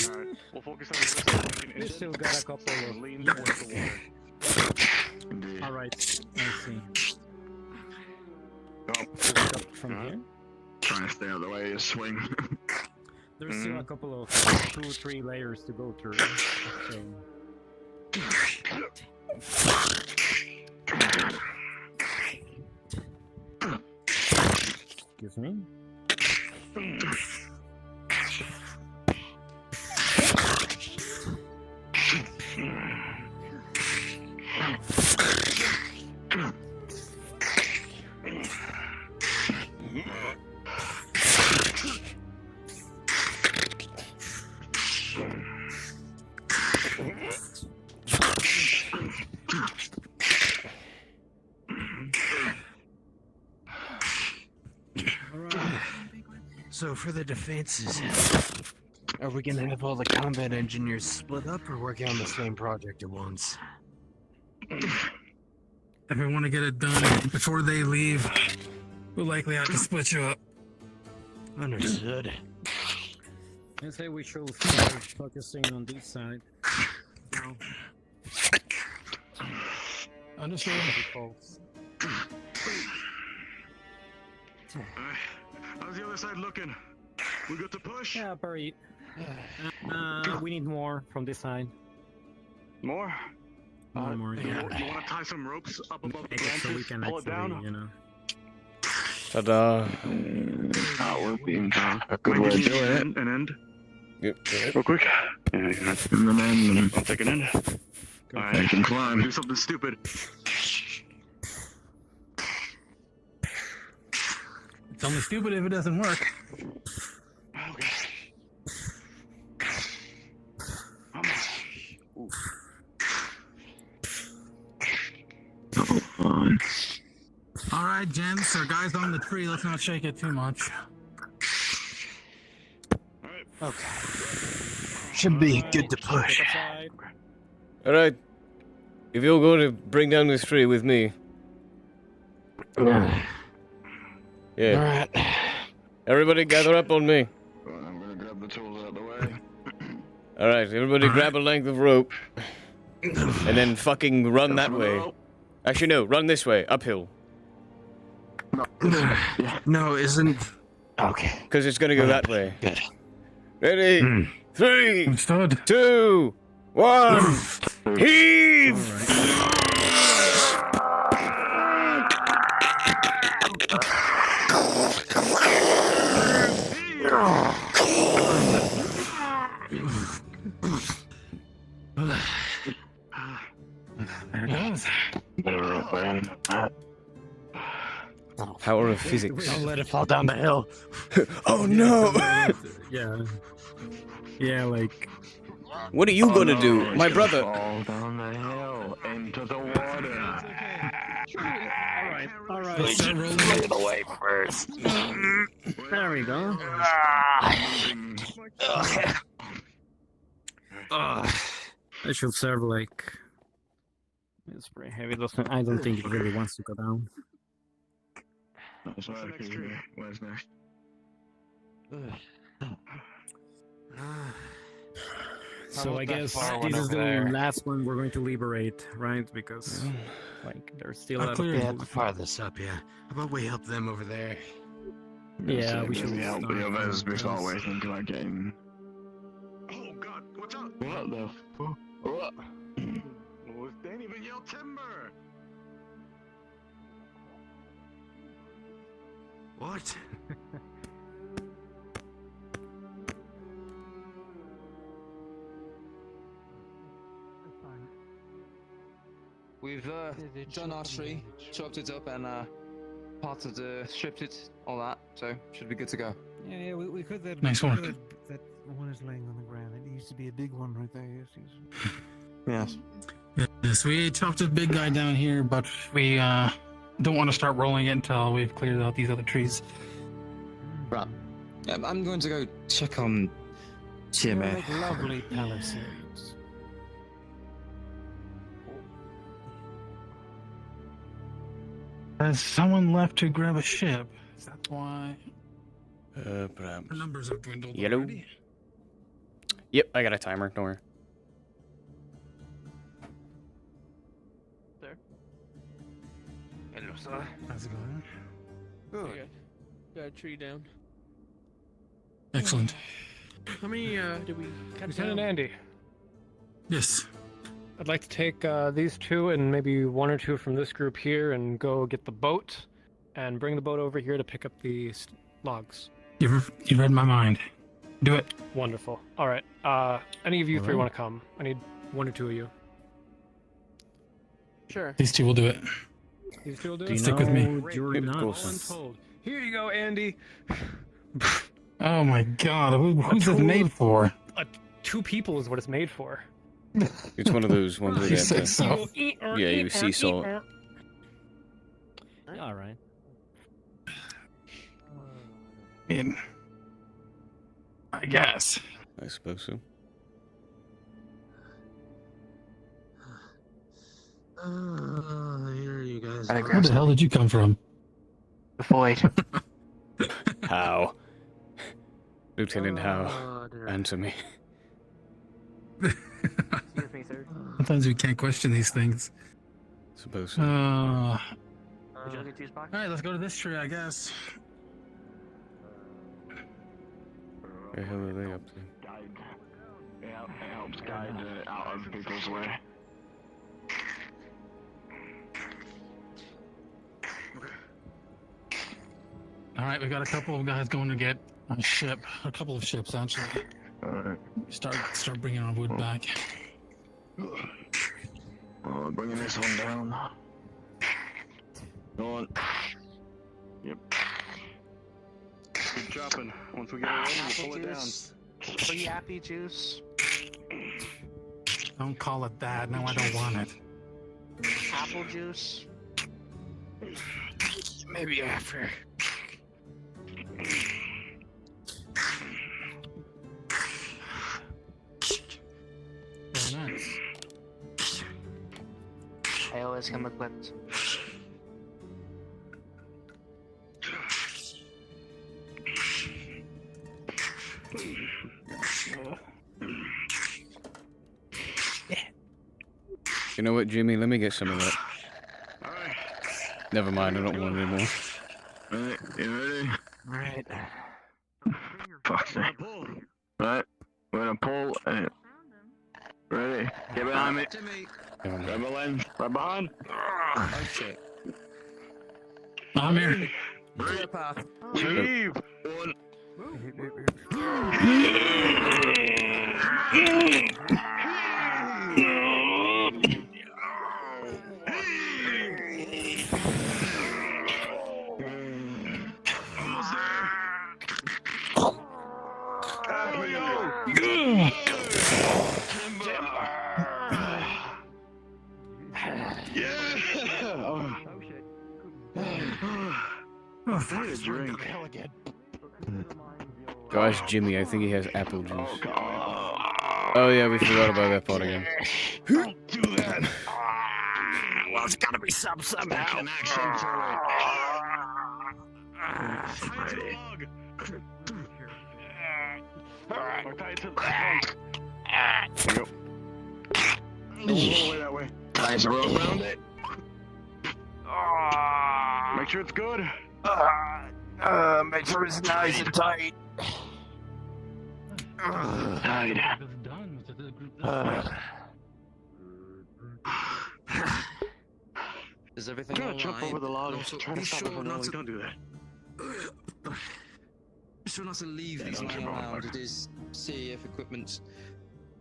Alright, we'll focus on this. We still got a couple of lean towards the water. Alright, let's see. From here? Trying to stay out of the way, swing. There's still a couple of 2 or 3 layers to go through. Excuse me. So for the defenses, are we gonna have all the combat engineers split up or working on the same project at once? If we want to get it done before they leave, we'll likely have to split you up. Understood. I say we should start focusing on this side. Understood. How's the other side looking? We got to push? Yeah, Barry. We need more from this side. More? More, yeah. You want to tie some ropes up above the Make it so we branches? can Pull it down? actually, you know. Ta-da. We're being done. A good way to do it. An end? Yep. Real quick. Yeah, you got an end. I'll take an end. Alright, you can climb. Do something stupid. It's only stupid if it doesn't work. Okay. All right, gents, our guys on the tree. Let's not shake it too much. Okay. Should be good to push. Alright. If you're going to bring down this tree with me. Yeah. Alright. Everybody gather up on me. I'm gonna grab the tools out of the way. Alright, everybody grab a length of rope. And then fucking run that way. Actually, no, run this way, uphill. No, isn't. Okay. Because it's gonna go that way. Good. Ready? 3, Understood. 2, 1, heave! Power of physics. Don't let it fall down the hill. Oh no! Yeah. Yeah, like. What are you gonna do, my brother? Fall down the hill into the water. Alright. Let's start rolling it away first. There we go. It should serve like. It's pretty heavy. I don't think it really wants to go down. What's the next tree? Where's next? So I guess this is the last one we're going to liberate, right? Because, like, there's still I'll a clear the farthest up, yeah. How about we help them over there? Yeah, we should help the others before start. waiting to our game. Oh god, watch out! What the fuck? What? Oh, they didn't even yell timber! What? We've done our tree, chopped it up, and parted the stripped it, all that. So should be good to go. Yeah, we could that. Nice work. That one is laying on the ground. It used to be a big one right there. Yes. Yes, we chopped a big guy down here, but we don't want to start rolling it until we've cleared out these other trees. Right. I'm going to go check on Jimmy. Like lovely palisades. Has someone left to grab a ship? Is that why? Perhaps. Our numbers have dwindled Yellow. already. Yep, I got a timer. Don't worry. There. Hello, sir. How's it going? Good. Got a tree down. Excellent. How many did we cut Lieutenant down? Andy, Yes. I'd like to take these two and maybe one or two from this group here and go get the boat and bring the boat over here to pick up the logs. You read my mind. Do it. Wonderful. All right. Any of you three Alright. want to come? I need one or two of you. Sure. These two will do it. These two will do Do it? you Stick with me. know Great. Jordan All Nuts? untold. Here you go, Andy. Oh my god, who's this made for? 2 people is what it's made for. It's one of those ones where You you said have so. to, yeah, you see salt. All right. I guess. I suppose so. Here you guys. Where the hell did you come from? The void. How? Lieutenant Howe, answer me. Excuse me, sir. Sometimes we can't question these things. Suppose so. Would you like a juice box? Alright, let's go to this tree, I guess. What the hell are they up to? It helps guide out of people's way. Alright, we got a couple of guys going to get a ship. A couple of ships, actually. Alright. Start bringing our wood back. Bringing this one down. Go on. Yep. Keep dropping. Once we get it ready, we'll pull it down. Free happy juice. Don't call it that. No, I don't want it. Apple juice. Maybe after. Very nice. I always come equipped. You know what, Jimmy? Let me get some of that. Alright. Never mind, I don't want it anymore. Alright, you ready? Alright. Fuck's sake. Right, we're gonna pull and... Ready? Get behind me. Grab a lens. Right behind. Oh shit. I'm here. Three, two, one. Almost there. There we go. Good. Yeah. Oh, I need a drink. Gosh, Jimmy, I think he has apple juice. Oh yeah, we forgot about that part again. Don't do that. Well, it's gotta be somehow. An action to Ready. We're tied to the trunk. There you go. Roll away that way. Nice roll around it. Make sure it's good. Make sure it's nice and tight. Tight. Is everything Try to alright? jump over the log. Also, Try to be stop it sure from not rolling. to Don't do that. be sure not to leave these don't lying jump over around. the It is CAF equipment.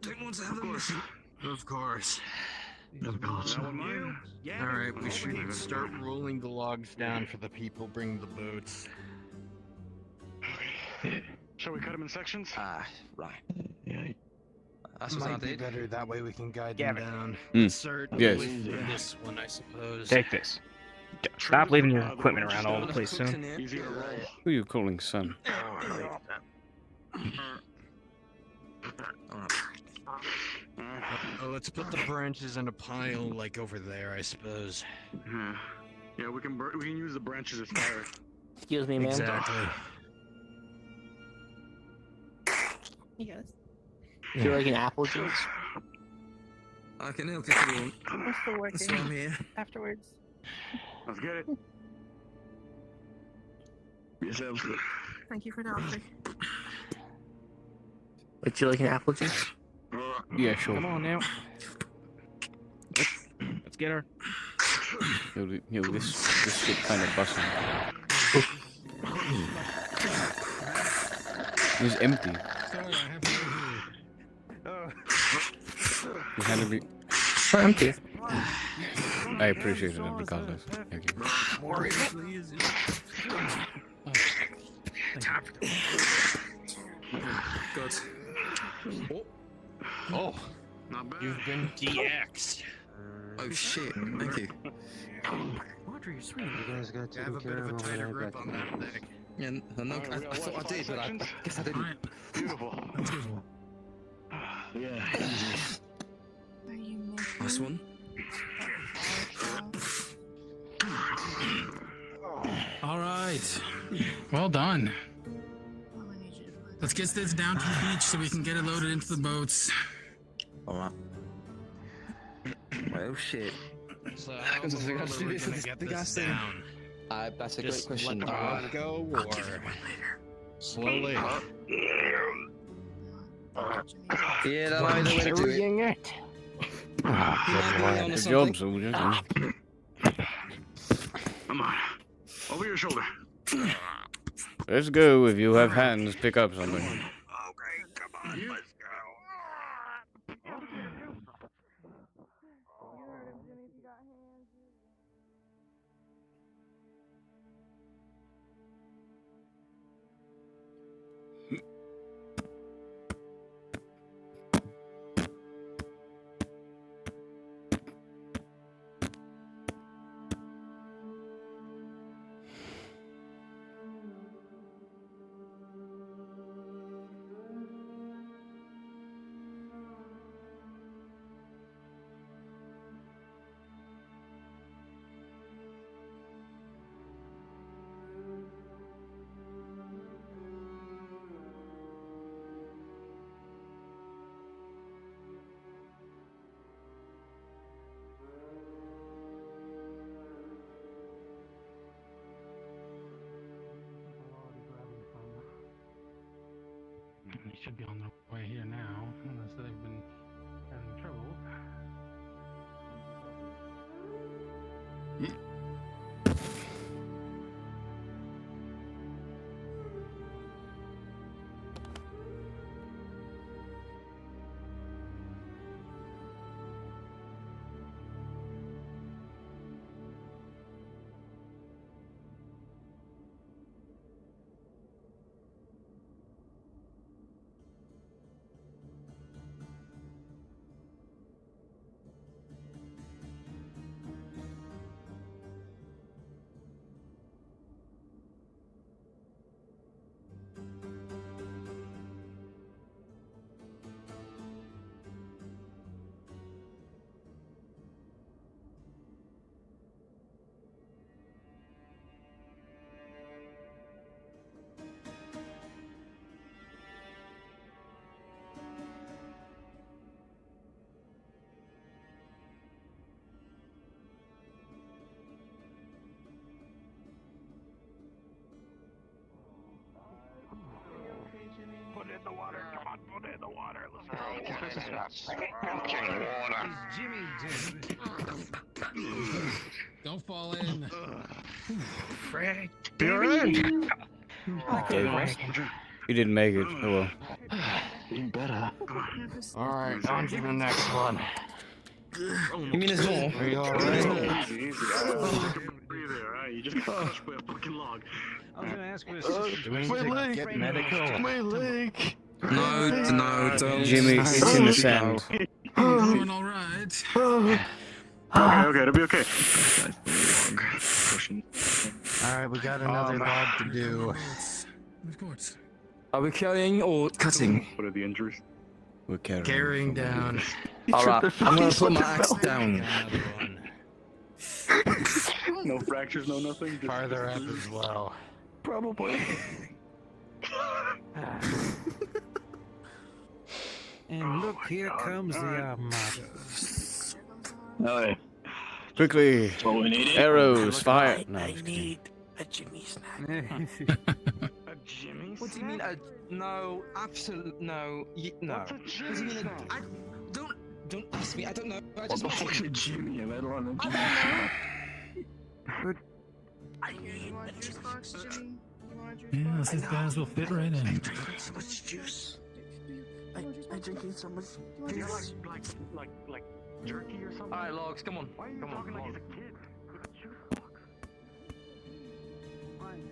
Don't want to have them Of missing. Of course. Alright, we should start rolling the logs down for the people bringing the boats. Shall we cut them in sections? Right. Yeah. That's what I Might be did. better, that way we can guide Gavin. them down. Mm. Certainly Yes. for this one, I suppose. Take this. Stop leaving your equipment around all the place soon. Easy to roll. Who are you calling son? Let's put the branches in a pile, like over there, I suppose. Yeah, we can use the branches as fire. Excuse me, ma'am. Exactly. Yes. Do you like an apple juice? I can help if you want. I'm still working. That's why I'm here. Afterwards. Let's get it. Yourself. Thank you for the offer. Would you like an apple juice? Yeah, sure. Come on now. Let's get her. This shit kind of busting. It was empty. Sorry, I have to go here. It had to be. Empty. I appreciate it regardless. Thank you. More easy. Good. Oh, Not bad. you've been DX'd. Oh shit, thank you. Audrey, you're sweet. You guys got to have a bit of a tighter grip on that thing. Yeah, no, I thought I did, but I guess I didn't. Beautiful. That's good. Yeah, easy. Nice one. All right. Well done. Let's get this down to the beach so we can get it loaded into the boats. Alright. Well, shit. So How how comes I forgot are to do we this? gonna get The gas this thing. down? That's a Just great question. let the boat go, or slowly? Yeah, that's either way to do it. Good job, soldier. Come on. Over your shoulder. Let's go. If you have hands, pick up something. Okay, come on. Let's go. They should be on their way here now, unless they've been having trouble. Put it in the water. Come on, put it in the water. Let's go. Don't fall in. Frank. You're in. You didn't make it. Oh well. You better. Alright, on to the next one. You mean there's more? Are you alright? Easy, easy. Breathe there, alright? You just got crushed by a fucking log. I was gonna ask for assistance. Do we need to get medical? My leg! No, don't. Jimmy, it's in the sand. Doing all right. Okay, it'll be okay. Alright, we got another log to do. Of course. Are we carrying or cutting? What are the injuries? We're Carrying down. Alright, I'm gonna put my axe down. No fractures, no nothing? Just Farther up as well. Probably. And look, here comes the Armada. Oh, yeah. Quickly! That's what we needed. Arrows, fire! No, I just kidding. need a Jimmy snack. A Jimmy? What do you mean? No, absolute no. No. What's a What do you mean? I don't ask me. I don't know. I What just the want fuck's a to. Jimmy? I don't know. But I You want a juice box, Jimmy? You want a juice Yeah, box? these guys will fit right in. drinking so much juice. I'm drinking so much juice. Like jerky or something? Alright, logs, come on. Why are you Come on, talking come like on. he's a kid? With a juice box. Fine.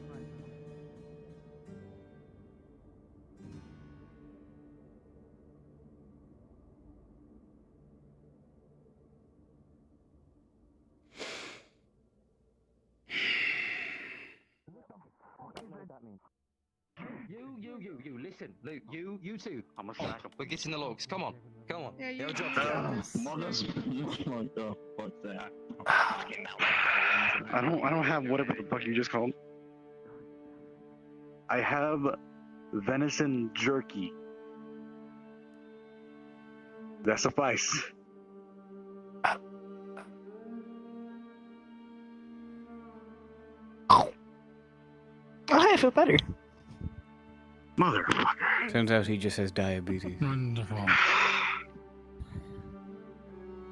You, listen, Luke, you two. I'm a snack. We're getting the logs, come on, come on. Yeah, you They'll drop got it. this. What the fuck's that? I don't have whatever the fuck you just called. I have venison jerky. That suffice. Oh, I feel better. Motherfucker. Turns out he just has diabetes. Wonderful.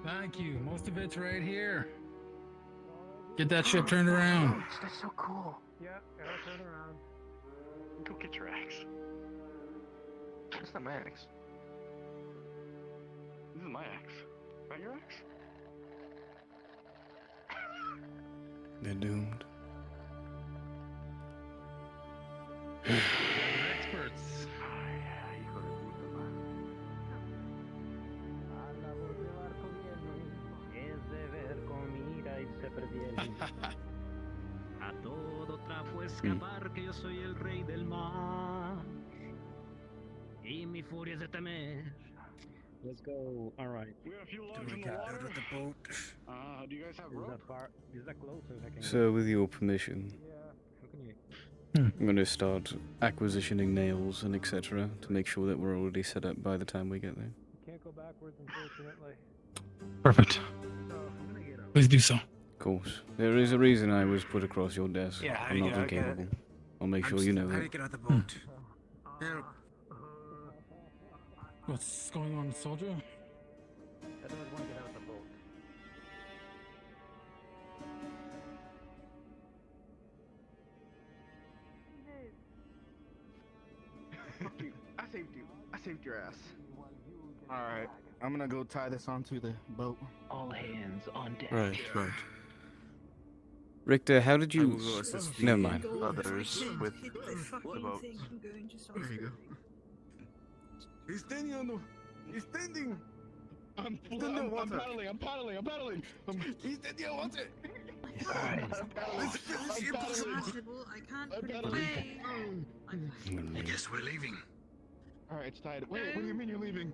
Thank you. Most of it's right here. Get that ship turned around. That's so cool. Yeah, gotta turn around. Go get your axe. That's not my axe. This is my axe. Not your axe? They're doomed. Experts. A todo trapo escapar que yo soy el rey del mar y mi furia es de temer. Let's go. All right. We have a few logs Do in we the got water. out of the boat? Do you guys have rope? Is that close or is that So, with your permission, How can you? I'm going to start acquisitioning nails and etc. to make sure that we're already set up by the time we get there. You can't go backwards, unfortunately. Perfect. Please do so. Of course. There is a reason I was put across your desk. Yeah, I'm not yeah, I get it. incapable. I'll make sure you know How do you that. get out the boat? Help. What's going on, soldier? I don't want to get out of the boat. I saved you. I saved your ass. Alright, I'm gonna go tie this onto the boat. All hands on deck. Right. Richter, how did you... will go assist the Never mind. others with Hit the fucking boat. thing. I'm going to start There you go. screaming. He's standing on the... He's standing! I'm paddling. He's standing on water! The ship is submersible. I can't put it away. I guess we're leaving. Alright, it's tied. Wait, what do you mean you're leaving?